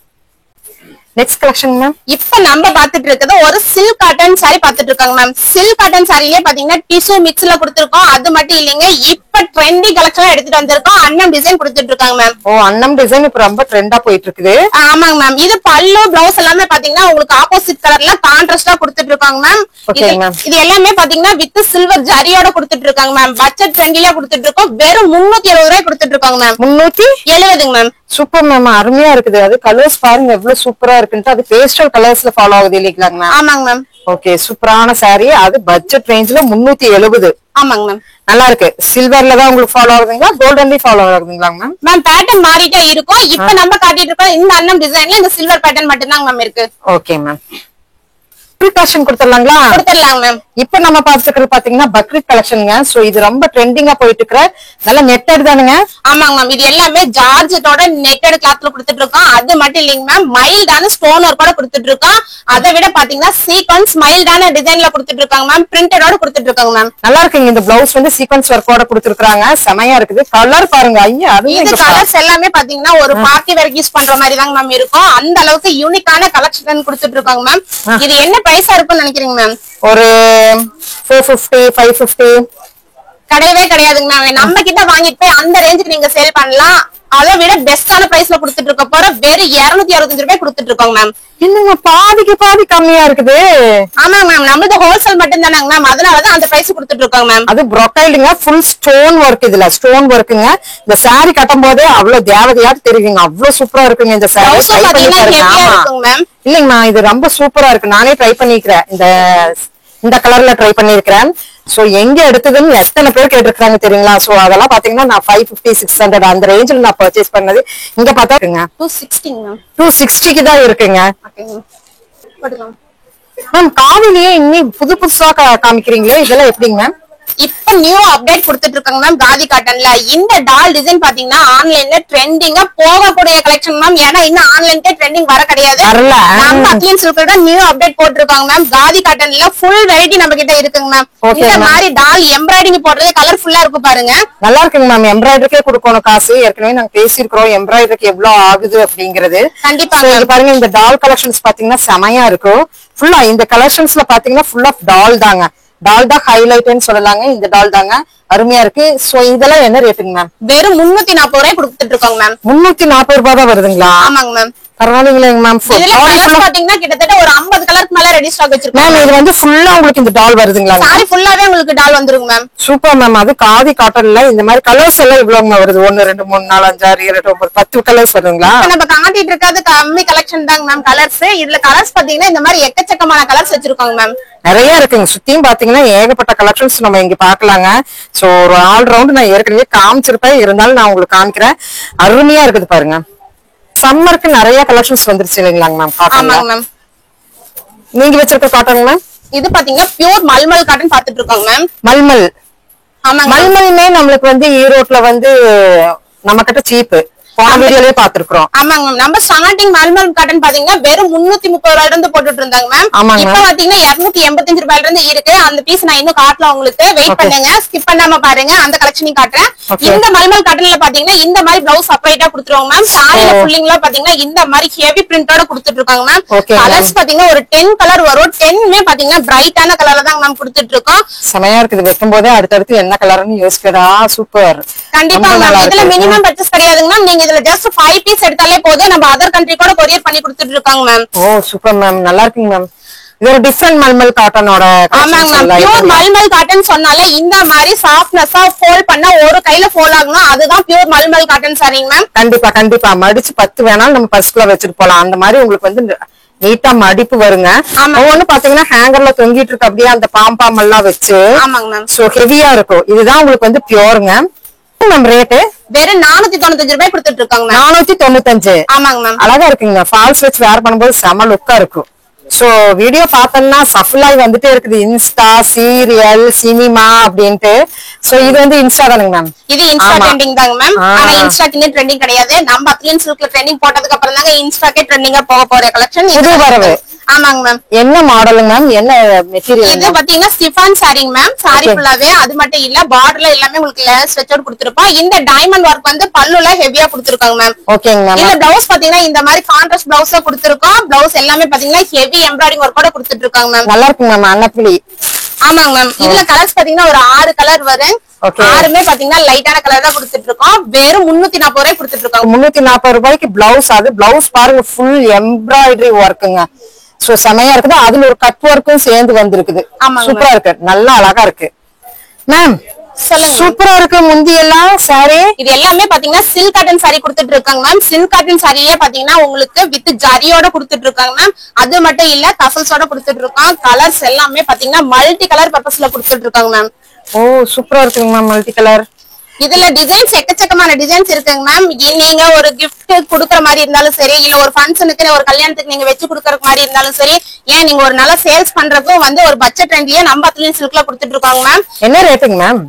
Next collection ma'am. இப்ப நம்ம பாத்துட்டு இருக்கிறது ஒரு சில்க் காட்டன் சாரி பாத்துட்டு இருக்காங்க மேம். சில்க் காட்டன் சாரிலே பாத்தீங்கன்னா டிஷ்யூ மிக்ஸ்ல கொடுத்திருக்கோம். அது மட்டும் இல்லைங்க இப்ப ட்ரெண்டிங் கலெக்ஷன் எடுத்துட்டு வந்திருக்கோம். அன்னம் டிசைன் கொடுத்துட்டு இருக்காங்க மேம். ஓ அன்னம் டிசைன் இப்ப ரொம்ப ட்ரெண்டா போயிட்டு இருக்குது. ஆமாங்க மேம். இது பல்லு பிளவுஸ் எல்லாமே பாத்தீங்கன்னா உங்களுக்கு ஆப்போசிட் கலர்ல கான்ட்ராஸ்டா கொடுத்துட்டு இருக்காங்க மேம். இது எல்லாமே பாத்தீங்கன்னா வித் சில்வர் ஜரியோட கொடுத்துட்டு இருக்காங்க மேம். பட்ஜெட் ஃப்ரெண்ட்லியா கொடுத்துட்டு இருக்கோம். வெறும் 370 ரூபாய் கொடுத்துட்டு இருக்காங்க மேம். 370 மேம். Super ma'am. அருமையா இருக்குது. அது கலர்ஸ் பாருங்க எவ்வளவு சூப்பரா இருக்குன்னு. அது பேஸ்டல் கலர்ஸ்ல ஃபாலோ ஆகுது இல்லைங்களா மேம்? ஆமாங்க மேம். ஓகே சூப்பரான சாரி. அது பட்ஜெட் ரேஞ்ச்ல 370. ஆமாங்க மேம். நல்லா இருக்கு. சில்வர்ல தான் உங்களுக்கு ஃபாலோ ஆகுதுங்களா? கோல்டன்லயும் ஃபாலோ ஆகுதுங்களா மேம்? மேம் பேட்டர்ன் மாறிட்டே இருக்கும். இப்ப நம்ம காட்டிட்டு இருக்கோம் இந்த அன்னம் டிசைன்ல இந்த சில்வர் பேட்டர்ன் மட்டும் தான் மேம் இருக்கு. Okay ma'am. கலெக்ஷன் கொடுத்துடலாங்களா? கொடுத்துடலாம் மேம். இப்ப நம்ம பாத்துக்கிறது பாத்தீங்கன்னா பக்ரீத் கலெக்ஷனுங்க. சோ இது ரொம்ப ட்ரெண்டிங்கா போயிட்டு இருக்கிற நல்ல நெட்டட் தானுங்க. ஆமாங்க மேம். இது எல்லாமே ஜார்ஜெட்டோட நெட்டட் கிளாத்ல கொடுத்துட்டு இருக்கோம். அது மட்டும் இல்லைங்க மேம் மைல்டான ஸ்டோன் ஒர்க்கோட கொடுத்துட்டு இருக்கோம். அதை விட பாத்தீங்கன்னா சீக்வன்ஸ் மைல்டான டிசைன்ல கொடுத்துட்டு இருக்காங்க மேம். பிரிண்டடோட கொடுத்துட்டு இருக்காங்க மேம். நல்லா இருக்குங்க. இந்த பிளவுஸ் வந்து சீக்வன்ஸ் ஒர்க்கோட கொடுத்துருக்காங்க. செமையா இருக்குது. கலர் பாருங்க. ஐயா இது கலர்ஸ் எல்லாமே பாத்தீங்கன்னா ஒரு பார்ட்டி வேர் யூஸ் பண்ற மாதிரி தாங்க மேம் இருக்கும். அந்த அளவுக்கு யூனிக்கான கலெக்ஷன் கொடுத்துட்டு இருக்காங்க மேம். இது என்ன பிரைஸா இருக்கும்னு நினைக்கிறீங்க மேம்? ஒரு 450 550 கிடையவே கிடையாதுங்க மேம். நம்ம கிட்ட வாங்கிட்டு போய் அந்த ரேஞ்சுக்கு நீங்க சேல் பண்ணலாம். அதை விட பெஸ்டான பிரைஸ்ல கொடுத்துட்டு இருக்க போற வெறும் 265 ரூபாய் கொடுத்துட்டு இருக்கோம் மேம். என்னங்க பாதிக்கு பாதி கம்மியா இருக்குது. ஆமா மேம், நம்மளது ஹோல்சேல் மட்டும் தானங்க மேம், அதனாலதான் அந்த பிரைஸ் கொடுத்துட்டு இருக்கோம் மேம். அது ப்ரொக்கைடுங்க, ஃபுல் ஸ்டோன் ஒர்க். இதுல ஸ்டோன் ஒர்க்குங்க. இந்த சாரி கட்டும் போதே அவ்வளவு தேவதையாட்டு தெரியுங்க. அவ்வளவு சூப்பரா இருக்குங்க இந்த சாரி. இல்லைங்கண்ணா, இது ரொம்ப சூப்பரா இருக்கு. நானே ட்ரை பண்ணிக்கிறேன், இந்த கலர்ல ட்ரை பண்ணிருக்கிறேன். சோ எங்க எடுத்ததுன்னு எத்தனை பேர் கேட்டிருக்காங்க தெரியுங்களா? சோ அதெல்லாம் பாத்தீங்கன்னா நான் 550 600 அந்த ரேஞ்சில் நான் பர்ச்சேஸ் பண்ணது. இங்க பார்த்தா 260க்கு தான் இருக்குங்க. மேம் காவிலேயே இன்னும் புதுசா காமிக்கிறீங்களா? இதெல்லாம் எப்படிங்க மேம்? இப்ப நியூ அப்டேட் கொடுத்துட்டு இருக்காங்க மேம் காதி காட்டன்ல. இந்த டால் டிசைன் பாத்தீங்கன்னா ஆன்லைன்ல ட்ரெண்டிங்கா போகக்கூடிய கலெக்ஷன் மேம். ஏன்னா இன்னும் ஆன்லைன்க்கே ட்ரெண்டிங் வர கிடையாது. நம்ம அப்ளையன்ஸ் சில்க்ல நியூ அப்டேட் போட்டிருக்காங்க மேம். காதி காட்டன்ல ஃபுல் வெரைட்டி நம்ம கிட்ட இருக்குங்க மேம். இந்த மாதிரி டால் எம்ப்ராய்டிங் போடுறது கலர்ஃபுல்லா இருக்கு பாருங்க. நல்லா இருக்குங்க மேம். எம்ப்ராய்டரிக்கே கொடுக்கணும் காசு. ஏற்கனவே நாங்க பேசியிருக்கிறோம் எம்ப்ராய்டரிக்கு எவ்வளவு ஆகுது அப்படிங்கறது. கண்டிப்பா பாருங்க, இந்த டால் கலெக்ஷன்ஸ் பாத்தீங்கன்னா செமையா இருக்கும். ஃபுல்லா இந்த கலெக்ஷன்ஸ்ல பாத்தீங்கன்னா ஃபுல் ஆஃப் டால் தாங்க. டால் தான் ஹைலைட்னு சொல்லலாங்க. இந்த டால் தாங்க அருமையா இருக்கு. சோ இதெல்லாம் என்ன ரேட்டுங்க மேம்? வெறும் 340 ரூபாய் கொடுத்துட்டு இருக்கோங்க மேம். 340 ரூபாய் தான் வருதுங்களா? ஆமாங்க மேம். பரவாயில்லைங்க மேம். பாத்தீங்கன்னா கிட்டத்தட்ட ஒரு 50 கலருக்கு மேல ரெடி ஸ்டாக் வச்சிருக்கோம் மேம். இது வந்து ஃபுல்லா உங்களுக்கு இந்த டால் வருதுங்களா? சாரி ஃபுல்லாவே உங்களுக்கு டால் வந்துருங்க மேம். Super ma'am. அது காதி காட்டன்ல இந்த மாதிரி கலர்ஸ் எல்லாம் இவ்வளவு வருது? 1 2 3 4 5 6 7 8 9 10 கலர்ஸ் வருதுங்களா? நம்ம காட்டிட்டு இருக்காது கம்மி கலெக்ஷன் தாங்க மேம் கலர்ஸ். இதுல கலர்ஸ் பாத்தீங்கன்னா இந்த மாதிரி எக்கச்சக்கமான கலர்ஸ் வச்சிருக்காங்க மேம். நிறைய இருக்குங்க. சுத்தியும் பாத்தீங்கன்னா ஏகப்பட்ட கலெக்ஷன்ஸ் நம்ம இங்க பாக்கலாங்க. சோ ஒரு ஆல் ரவுண்ட் நான் ஏற்கனவே காமிச்சிருப்பேன், இருந்தாலும் நான் உங்களுக்கு காமிக்கிறேன். அருமையா இருக்குது பாருங்க. சம்மருக்கு நிறைய கலெக்ஷன்ஸ் வந்துருச்சு இல்லைங்களாங்க மேம்? ஆமாங்க மேம். நீங்க வச்சிருக்க காட்டன் மேம்? இது பாத்தீங்கன்னா பியூர் மல்மல் காட்டன் பாத்துட்டு இருக்கோங்க மேம். மல்மல். ஆமாங்க. மல்மல்மே நம்மளுக்கு வந்து ஈரோட்ல வந்து நம்ம கிட்ட சீப்பு வீடியோலயே பாத்துருக்கோம். ஆமாங்க மேம். நம்ம ஸ்டார்டிங் மல்மல் காட்டன் பாத்தீங்கன்னா வெறும் 330 ரூபாயில இருந்து போட்டுட்டு இருந்தாங்க மேம். இப்ப பாத்தீங்கன்னா 285 ரூபாயில இருந்து இருக்கு. அந்த பீஸ் நான் இன்னும் காட்டல உங்களுக்கு. வெயிட் பண்ணுங்க, ஸ்கிப் பண்ணாம பாருங்க. அந்த கலெக்ஷனையும் காட்டுறேன். இந்த மல்மல் காட்டன்ல பாத்தீங்கன்னா இந்த மாதிரி பிளவுஸ் செப்பரேட்டா கொடுத்துருவாங்க மேம். சாரில ஃபுல்லிங்ல பாத்தீங்கன்னா இந்த மாதிரி ஹெவி பிரிண்டோட கொடுத்துட்டு இருக்காங்க மேம். கலர்ஸ் பாத்தீங்கன்னா ஒரு 10 கலர் வரும். 10மே பாத்தீங்கன்னா பிரைட்டான கலர்ல தான் மேம் கொடுத்துட்டு இருக்கோம். செமையா இருக்குது. வைக்கும் போதே அடுத்தடுத்து என்ன கலர்னு யோசிக்கடா. சூப்பர். கண்டிப்பா மேம். இதுல மினிமம் பர்ச்சேஸ் கிடையாதுங்க மேம். நீங்க இதுல ஜஸ்ட் 5 பீஸ் எடுத்தாலே போதும். நம்ம அதர் கண்ட்ரி கூட கொரியர் பண்ணி கொடுத்துட்டு இருக்காங்க மேம். ஓ சூப்பர் மேம். நல்லா இருக்குங்க மேம். இது ஒரு டிஃபரண்ட் மல்மல் காட்டனோட. ஆமாங்க மேம். பியூர் மல்மல் காட்டன் சொன்னாலே இந்த மாதிரி சாஃப்ட்னஸா ஃபோல்ட் பண்ணா ஒரு கையில ஃபோல்ட் ஆகணும். அதுதான் பியூர் மல்மல் காட்டன் சாரிங்க மேம். கண்டிப்பா கண்டிப்பா. மடிச்சு 10 வேணாலும் நம்ம பர்ஸ்க்குள்ள வச்சுட்டு போலாம். அந்த மாதிரி உங்களுக்கு வந்து நீட்டா மடிப்பு வருங்க. ஒவ்வொன்னு பாத்தீங்கன்னா ஹேங்கர்ல தொங்கிட்டு இருக்கு அப்படியே அந்த பாம்பாம் எல்லாம் வச்சு. ஆமாங்க மேம். சோ ஹெவியா இருக்கும். இதுதான் உங்களுக்கு வந்து பியூருங்க. மேம் ரேட்டு வெறும் 495 ரூபாய் கொடுத்துட்டு இருக்காங்க. 495. ஆமாங்க மேம். அழகா இருக்குங்க. ஃபால்ஸ் வச்சு வேர் பண்ணும்போது செம லுக்கா இருக்கும். சோ வீடியோ பார்த்தோம்னா சஃபுல்லாய் வந்துட்டே இருக்குது. இன்ஸ்டா, சீரியல், சினிமா அப்படின்ட்டு. சோ இது வந்து இன்ஸ்டா தானுங்க மேம்? இது இன்ஸ்டா ட்ரெண்டிங் தாங்க மேம். ஆனா இன்ஸ்டாக்கு ட்ரெண்டிங் கிடையாது. நம்ம அப்ளையன்ஸ் சில்க்ல ட்ரெண்டிங் போட்டதுக்கு அப்புறம் தாங்க இன்ஸ்டாக்கே ட்ரெண்டிங்கா போக போற கலெக்ஷன் இது வரவு. ஆமாங்க மேம். என்ன மாடலுங்க மேம்? என்ன மெட்டீரியல்? இது பாத்தீங்கன்னா ஸ்டிஃபான் சாரிங்க மேம். சாரி ஃபுல்லாவே. அது மட்டும் இல்ல பார்டர்ல எல்லாமே உங்களுக்கு லேஸ் வெச்சோட கொடுத்திருப்போம். இந்த டைமண்ட் ஒர்க் வந்து பல்லுல ஹெவியா கொடுத்திருக்காங்க மேம். ஓகேங்க மேம். இந்த பிளவுஸ் பாத்தீங்கன்னா இந்த மாதிரி கான்ட்ராஸ்ட் பிளவுஸ் கொடுத்திருக்கோம். பிளவுஸ் எல்லாமே பாத்தீங்கன்னா ஹெவி எம்ப்ராய்டிங் ஒர்க்கோட கொடுத்துட்டு இருக்காங்க மேம். நல்லா இருக்குங்க மேம். அன்னப்புலி. ஆமாங்க மேம். இதுல கலர்ஸ் பாத்தீங்கன்னா ஒரு 6 கலர் வரும். ஆறுமே பாத்தீங்கன்னா லைட்டான கலர் தான் கொடுத்துட்டு இருக்கோம். வெறும் 340 ரூபாய் கொடுத்துட்டு இருக்கோம். 340 ரூபாய்க்கு பிளவுஸ். அது பிளவுஸ் பாருங்க ஃபுல் எம்ப்ராய்டரி ஒர்க்குங்க. சோ செமையா இருக்குது. அதுல ஒரு கட் ஒர்க்கும் சேர்ந்து வந்திருக்குது. சூப்பரா இருக்கு. நல்லா அழகா இருக்கு மேம். சூப்பரா இருக்கு. முந்தி எல்லாம் சாரி இது எல்லாமே பாத்தீங்கன்னா சில்க் காட்டன் சாரி கொடுத்துட்டு இருக்காங்க மேம். சில்க் காட்டன் சாரியே பாத்தீங்கன்னா உங்களுக்கு வித் ஜரியோட கொடுத்துட்டு இருக்காங்க மேம். அது மட்டும் இல்ல டசல்ஸோட கொடுத்துட்டு இருக்காங்க. கலர்ஸ் எல்லாமே பாத்தீங்கன்னா மல்டி கலர் பர்பஸ்ல கொடுத்துட்டு இருக்காங்க மேம். ஓ சூப்பரா இருக்குங்க மேம். Multi colour. இதுல டிசைன்ஸ் எக்கச்சக்கமான டிசைன்ஸ் இருக்குங்க மேம். நீங்க ஒரு கிஃப்ட் குடுக்கற மாதிரி இருந்தாலும் சரி, இல்ல ஒரு ஃபங்க்ஷனுக்கு ஒரு கல்யாணத்துக்கு நீங்க வச்சு குடுக்கற மாதிரி இருந்தாலும் சரி, ஏன் நீங்க ஒரு நல்ல சேல்ஸ் பண்றதுக்கும் வந்து ஒரு பட்ஜெட் ரேஞ்சிலே நம்ம அப்ளையன்ஸ் சில்க்ல கொடுத்துட்டு இருக்காங்க மேம். என்ன ரேட்டுங்க மேம்?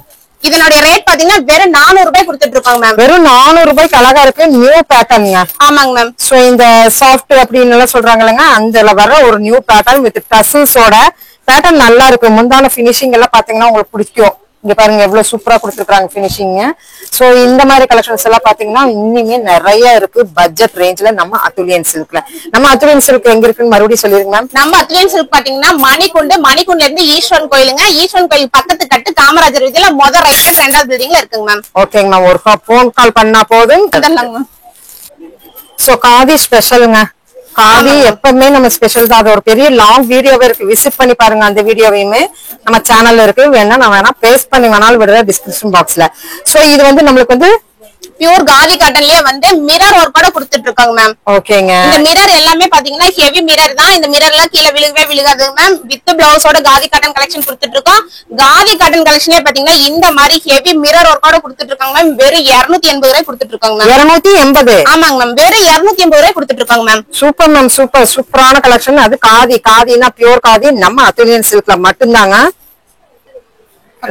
இதனுடைய ரேட் பாத்தீங்கன்னா வெறும் 400 ரூபாய் கொடுத்துட்டு இருக்காங்க மேம். வெறும் 400 ரூபாய்க்கு அழகா இருக்கு. நியூ பேட்டர்னுங்க. ஆமாங்க மேம். சோ இந்த சாஃப்ட் அப்படின்னு எல்லாம் சொல்றாங்கல்லங்க, அதுல வர ஒரு நியூ பேட்டர்ன் வித் டசல்ஸோட பேட்டர்ன் நல்லா இருக்கு. முந்தான பினிஷிங் எல்லாம் பாத்தீங்கன்னா உங்களுக்கு பிடிக்கும். இங்க பாருங்க எவ்வளவு சூப்பரா கொடுத்துருக்காங்க பினிஷிங். சோ இந்த மாதிரி கலெக்ஷன்ஸ் எல்லாம் பாத்தீங்கன்னா இன்னுமே நிறைய இருக்கு பட்ஜெட் ரேஞ்ச்ல நம்ம அத்துலியன் சில்க்ல. நம்ம அத்துலியன் சில்க் எங்க இருக்குன்னு மறுபடியும் சொல்லிருங்க மேம். நம்ம அத்துலியன் சில்க் பாத்தீங்கன்னா மணிக்குண்டுல இருந்து ஈஸ்வரன் கோயிலுங்க. ஈஸ்வரன் கோயில் பக்கத்து கட்டு காமராஜர் வீதியில முதல் ரைட் 2வது பில்டிங்ல இருக்குங்க மேம். ஓகேங்க மேம். ஒரு போன் கால் பண்ணா போதும். சோ காதி ஸ்பெஷலுங்க. காதி எப்பவுமே நம்ம ஸ்பெஷல் தான். அது ஒரு பெரிய லாங் வீடியோவே இருக்கு, விசிட் பண்ணி பாருங்க. அந்த வீடியோவையுமே நம்ம சேனல்ல இருக்கு, வேணா நான் வேணா பேஸ்ட் பண்ணி வேணாலும் விடுற டிஸ்கிரிப்ஷன் பாக்ஸ்ல. சோ இது வந்து நம்மளுக்கு வந்து பியூர் காதி காட்டன்லயே வந்து மிரர் ஒர்க்கோட கொடுத்துட்டு இருக்காங்க மேம். ஓகேங்க. இந்த மிரர் எல்லாமே பாத்தீங்கன்னா ஹெவி மிரர் தான். இந்த மிரர் எல்லாம் கீழே விழுகாது மேம். வித் பிளவுஸோட காதி காட்டன் கலெக்ஷன் கொடுத்துட்டு இருக்கோம். காதி காட்டன் கலெக்ஷனே பாத்தீங்கன்னா இந்த மாதிரி ஹெவி மிரர் ஒர்க்கோட கொடுத்துட்டு இருக்காங்க மேம். வெறும் 280 ரூபாய் கொடுத்துட்டு இருக்காங்க மேம். 280? ஆமாங்க மேம், வெறும் 280 ரூபாய் கொடுத்துட்டு இருக்காங்க மேம். சூப்பர் மேம், சூப்பரான கலெக்ஷன். அது காதினா பியூர் காதி நம்ம அத்துலியன் சில்க்ல மட்டும்தாங்க.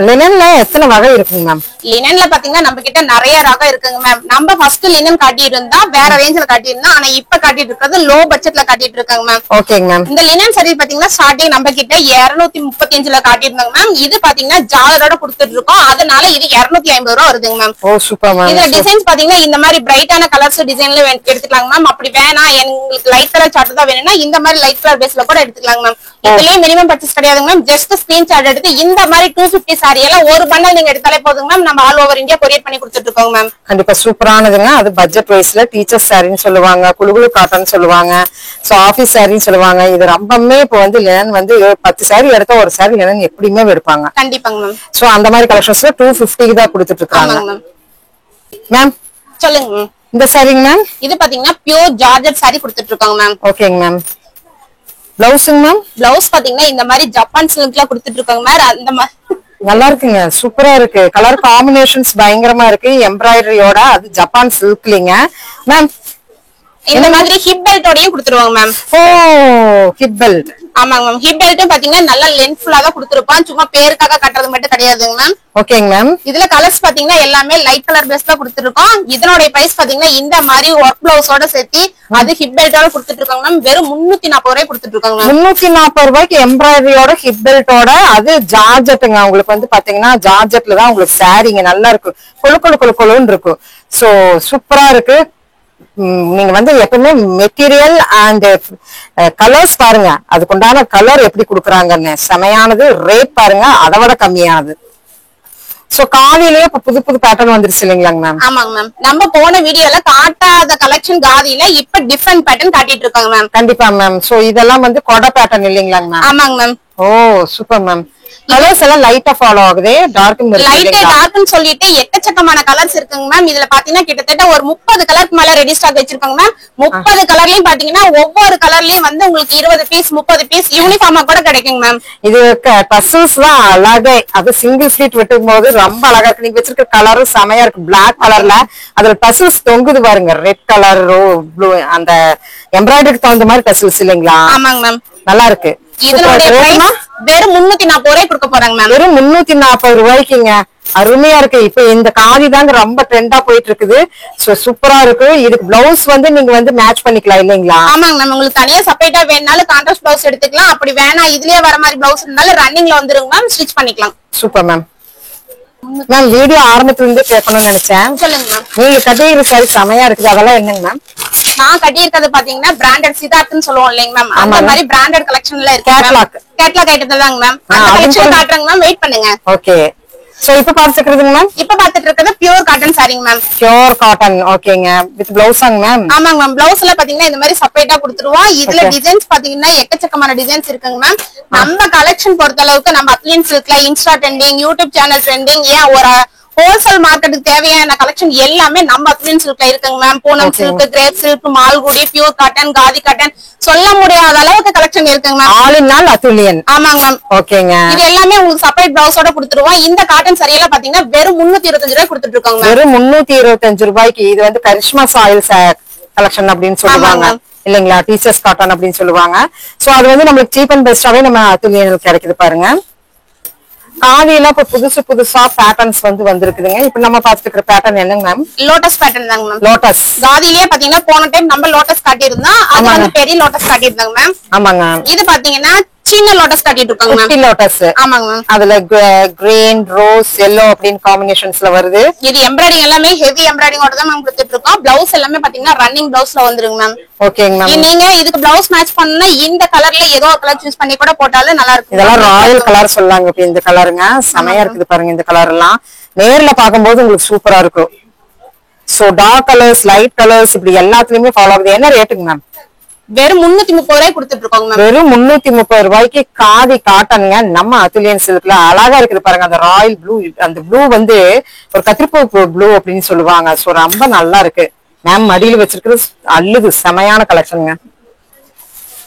லினன்ல எத்தனை வகை இருக்குங்க மேம்? லினன்ல பாத்தீங்கன்னா நம்ம கிட்ட நிறைய ரகம் இருக்குங்க மேம். நம்ம ஃபர்ஸ்ட் லினன் காட்டிட்டு இருந்தா வேற ரேஞ்ச்ல காட்டியிருந்தா, ஆனா இப்ப காட்டிட்டு இருக்கிறது லோ பட்ஜெட்ல காட்டிட்டு இருக்காங்க மேம். ஓகேங்க மேம். இந்த லினன் சரி பாத்தீங்கன்னா ஸ்டார்டிங் நம்ம கிட்ட 235ல காட்டியிருந்தாங்க மேம். இது பாத்தீங்கன்னா ஜாலரோட கொடுத்துட்டு இருக்கோம், அதனால இது 250 ரூபாய் வருதுங்க மேம். ஓ சூப்பர் மேம். இதுல டிசைன்ஸ் பாத்தீங்கன்னா இந்த மாதிரி பிரைட்டான கலர்ஸ் டிசைன்ல எடுத்துக்கலாங்க மேம். அப்படி வேணா எங்களுக்கு லைட் கலர் சார்ட் தான் வேணும்னா இந்த மாதிரி லைட் கலர் பேஸ்ல கூட எடுத்துக்கலாங்க மேம். இதுலயே மினிமம் பர்ச்சேஸ் கிடையாதுங்க மேம். ஜஸ்ட் ஸ்கிரீன்ஷாட் எடுத்து இந்த மாதிரி 250 சாரி எல்லாம் ஒரு பண்டல் நீங்க எடுத்தாலே போதுங்க மேம். நம்ம ஆல் ஓவர் இந்தியா கொரியர் பண்ணி கொடுத்துட்டு இருக்கோம் மேம். கண்டிப்பா சூப்பரானதுங்க. அது பட்ஜெட் வைஸ்ல டீச்சர்ஸ் சாரின்னு சொல்லுவாங்க, குழுகுழு காட்டன் சொல்லுவாங்க, சோ ஆபீஸ் சாரின்னு சொல்லுவாங்க. இது ரொம்பவே இப்போ வந்து லினன் வந்து 10 சாரி எடுத்தா ஒரு சாரி லினன் எப்படியுமே எடுப்பாங்க. கண்டிப்பாங்க மேம். சோ அந்த மாதிரி கலெக்ஷன்ஸ்ல 250 தான் கொடுத்துட்டு இருக்காங்க மேம். சொல்லுங்க மேம். இந்த சாரிங்க மேம், இது பாத்தீங்கன்னா பியூர் ஜார்ஜெட் சாரி கொடுத்துட்டு இருக்காங்க மேம். ஓகேங்க மேம். பிளவுஸ்ங்க மேம்? பிளவுஸ் பாத்தீங்கன்னா இந்த மாதிரி ஜப்பான் சில்க்ல கொடுத்துட்டு இருக்காங்க மேம். அந்த மாதிரி நல்லா இருக்குங்க, சூப்பரா இருக்கு. கலர் காம்பினேஷன்ஸ் பயங்கரமா இருக்கு. எம்ப்ராய்டரியோட அது ஜப்பான் சில்க்லிங்க மேம். இந்த மாதிரி ஹிப் பெல்ட்டோடயும் கொடுத்துருவாங்க மேம். ஓ ஹிப் பெல்ட். ஆமாங்க மேம். ஹிப் பெல்ட்டும் பாத்தீங்கன்னா நல்லா லென்த்ஃபுல்லா தான் கொடுத்துருப்பான், சும்மா பேருக்காக கட்டுறது மட்டும் கிடையாதுங்க மேம். ஓகேங்க மேம். இதுல கலர்ஸ் பாத்தீங்கன்னா எல்லாமே லைட் கலர் பேஸ்ல கொடுத்துருக்கோம். இதனோட பிரைஸ் பாத்தீங்கன்னா இந்த மாதிரி ஒர்க் பிளவுஸோட சேர்த்து அது ஹிப் பெல்ட்டோட கொடுத்துட்டு இருக்காங்க மேம். வெறும் 340 ரூபாய் கொடுத்துட்டு இருக்காங்க மேம். 340 ரூபாய்க்கு எம்ப்ராய்டரியோட ஹிப் பெல்ட்டோட அது ஜார்ஜெட்டுங்க. உங்களுக்கு வந்து பாத்தீங்கன்னா ஜார்ஜெட்ல தான் உங்களுக்கு சாரிங்க நல்லா இருக்கும், கொழுன்னு இருக்கும். சோ சூப்பரா இருக்கு. நீங்க வந்து எப்பவுமே மெட்டீரியல் அண்ட் கலர்ஸ் பாருங்க, அதுக்குண்டான கலர் எப்படி குடுக்குறாங்கன்னு செமையானது. ரேட் பாருங்க அதை விட கம்மியானது. சோ காதிலேயே இப்ப புது பேட்டர்ன் வந்துருச்சு இல்லைங்களாங்க மேம்? ஆமாங்க மேம். நம்ம போன வீடியோல காட்டாத கலெக்ஷன் காதியில இப்ப டிஃபரெண்ட் பேட்டர்ன் காட்டிட்டு இருக்காங்க மேம். கண்டிப்பா மேம். சோ இதெல்லாம் வந்து கொடை பேட்டர்ன் இல்லைங்களாங்க மேம்? ஆமாங்க மேம். ஓ சூப்பர் மேம். கலர்ஸ் எல்லாம் லைட்டா ஃபாலோ ஆகுது, டார்க்னு சொல்லிட்டு எக்கச்சக்கமான கலர்ஸ் இருக்குங்க மேம். இதுல பாத்தீங்கன்னா கிட்டத்தட்ட ஒரு 30 கலருக்கு மேல ரெடி ஸ்டாக் வச்சிருக்காங்க மேம். 30 கலர்லயும் பாத்தீங்கன்னா ஒவ்வொரு கலர்லயும் வந்து உங்களுக்கு 20 பீஸ் 30 பீஸ் யூனிஃபார்மா கூட கிடைக்குங்க மேம். இது டசல்ஸ் தான் அழகே, அது சிங்கிள் ஸ்லீட் வெட்டும் போது ரொம்ப அழகா இருக்கு. நீங்க வச்சிருக்க கலரும் செமையா இருக்கு, பிளாக் கலர்ல அதுல டசல்ஸ் தொங்குது பாருங்க, ரெட் கலர் ப்ளூ அந்த எம்ப்ராய்டரிக்கு தகுந்த மாதிரி டசல்ஸ் இல்லைங்களா? ஆமாங்க மேம். நல்லா இருக்கு. இதனுடைய பிரைஸ் வெறும் 340 ரூபாய் கொடுக்க போறாங்க மேம். வெறும் 340 ரூபாய்க்குங்க. அருமையா இருக்கு. இப்ப இந்த காதி தாங்க ரொம்ப ட்ரெண்டா போயிட்டு இருக்குது. சோ சூப்பரா இருக்கு. இதுக்கு பிளவுஸ் வந்து நீங்க வந்து மேட்ச் பண்ணிக்கலாம் இல்லைங்களா? ஆமாங்க மேம். உங்களுக்கு தனியா செப்பரேட்டா வேணாலும் கான்ட்ராஸ்ட் பிளவுஸ் எடுத்துக்கலாம். அப்படி வேணா இதுலயே வர மாதிரி பிளவுஸ் இருந்தாலும் ரன்னிங்ல வந்துருங்க மேம், ஸ்டிச் பண்ணிக்கலாம். Super ma'am. மேம் வீடியோ ஆரம்பத்துல இருந்து கேட்கணும்னு நினைச்சேன். சொல்லுங்க மேம். நீங்க கட்டிக்கிற சாரி செமையா இருக்குது, அதெல்லாம் என்னங்க மேம்? நான் கட்டி இருக்கிறது பாத்தீங்கன்னா பிராண்டட் சித்தார்த்னு சொல்லுவோம் இல்லைங்க மேம், அந்த மாதிரி பிராண்டட் கலெக்ஷன்ல இருக்கு. கேட்லாக் ஐட்டத்துல தாங்க மேம். அந்த கலெக்ஷன் காட்டுறேங்க மேம், வெயிட் பண்ணுங்க. ஓகே. சோ இப்ப பாத்துக்கிறதுங்க மேம்? இப்ப பாத்துட்டு இருக்கிறது பியூர் காட்டன் சாரிங்க மேம். Pure cotton. ஓகேங்க. வித் பிளவுஸாங்க மேம்? ஆமாங்க மேம். பிளவுஸ்ல பாத்தீங்கன்னா இந்த மாதிரி செப்பரேட்டா கொடுத்துருவோம். இதுல டிசைன்ஸ் பாத்தீங்கன்னா எக்கச்சக்கமான டிசைன்ஸ் இருக்குங்க மேம். நம்ம கலெக்ஷன் பொறுத்த அளவுக்கு நம்ம அத்லியன் சில்க்ல Insta trending, YouTube channel trending, ஏன் ஒரு ஹோல்சேல் மார்க்கெட்டுக்கு தேவையான கலெக்ஷன் எல்லாமே நம்ம அத்லியன் சில்க்ல இருக்குங்க ma'am. Poonam silk, crepe silk, Malgudi, pure cotton, khadi cotton, சொல்ல முடியாத அளவுக்கு கலெக்ஷன் இருக்குங்க மேம். ஆல் இன் ஆல் அத்லியன். ஆமாங்க மேம். ஓகேங்க. இது எல்லாமே உங்களுக்கு செப்பரேட் பிளவுஸோட கொடுத்துருவோம். இந்த காட்டன் சரியெல்லாம் பாத்தீங்கன்னா வெறும் 325 ரூபாய் கொடுத்துட்டு இருக்காங்க. வெறும் 325 ரூபாய்க்கு. இது வந்து கரிஷ்மா சாயில் கலெக்ஷன் அப்படின்னு சொல்லுவாங்க இல்லைங்களா? டீச்சர்ஸ் காட்டன் அப்படின்னு சொல்லுவாங்க. சோ அது வந்து நம்மளுக்கு சீப் அண்ட் பெஸ்டாவே நம்ம அத்லியன் கிடைக்குது பாருங்க. காதியில இப்ப புதுசா பேட்டர்ன்ஸ் வந்து வந்திருக்குதுங்க. இப்ப நம்ம பாத்துக்கிற பேட்டர்ன் என்னங்க மேம்? லோட்டஸ் பேட்டர்ன் தாங்க மேம். லோட்டஸ். காதிலேயே பாத்தீங்கன்னா போன டைம் நம்ம லோட்டஸ் காட்டியிருந்தோம், அது வந்து பெரிய லோட்டஸ் காட்டியிருந்தாங்க மேம். ஆமாங்க. இது பாத்தீங்கன்னா சின்ன லோட்டஸ் காட்டிட்டு இருக்காங்க மேம். குட்டி லோட்டஸ். ஆமாங்க மேம். அதுல கிரீன், ரோஸ், எல்லோ அப்படின்னு காம்பினேஷன்ஸ்ல வருது. இது எம்ப்ராய்டிங் எல்லாமே ஹெவி எம்ப்ராய்டிங்கோட தான் மேம் கொடுத்துட்டு இருக்கோம். பிளவுஸ் எல்லாமே பாத்தீங்கன்னா ரன்னிங் பிளவுஸ்ல வந்துருங்க மேம். ஓகேங்க மேம். நீங்க இதுக்கு பிளவுஸ் மேட்ச் பண்ணா இந்த கலர்ல ஏதோ ஒரு கலர் சூஸ் பண்ணி கூட போட்டாலும் நல்லா இருக்கும். இதெல்லாம் ராயல் கலர் சொல்லாங்க. இப்ப இந்த கலருங்க செமையா இருக்குது பாருங்க. இந்த கலர் எல்லாம் நேர்ல பாக்கும்போது உங்களுக்கு சூப்பரா இருக்கும். So dark colours, light colours இப்படி எல்லாத்துலயுமே ஃபாலோ ஆகுது. என்ன ரேட்டுங்க மேம்? வெறும் 330 ரூபாய் கொடுத்துட்டு இருக்கோங்க மேம். வெறும் 330 ரூபாய்க்கு காதி காட்டனுங்க. நம்ம அத்துலியன் சில்க்ல அழகா இருக்குது பாருங்க. அந்த ராயல் ப்ளூ, அந்த ப்ளூ வந்து ஒரு கத்திரிப்பூ ப்ளூ அப்படின்னு சொல்லுவாங்க. சோ ரொம்ப நல்லா இருக்கு மேம். மடியில வச்சிருக்கிறது அள்ளுது. செமையான கலெக்ஷனுங்க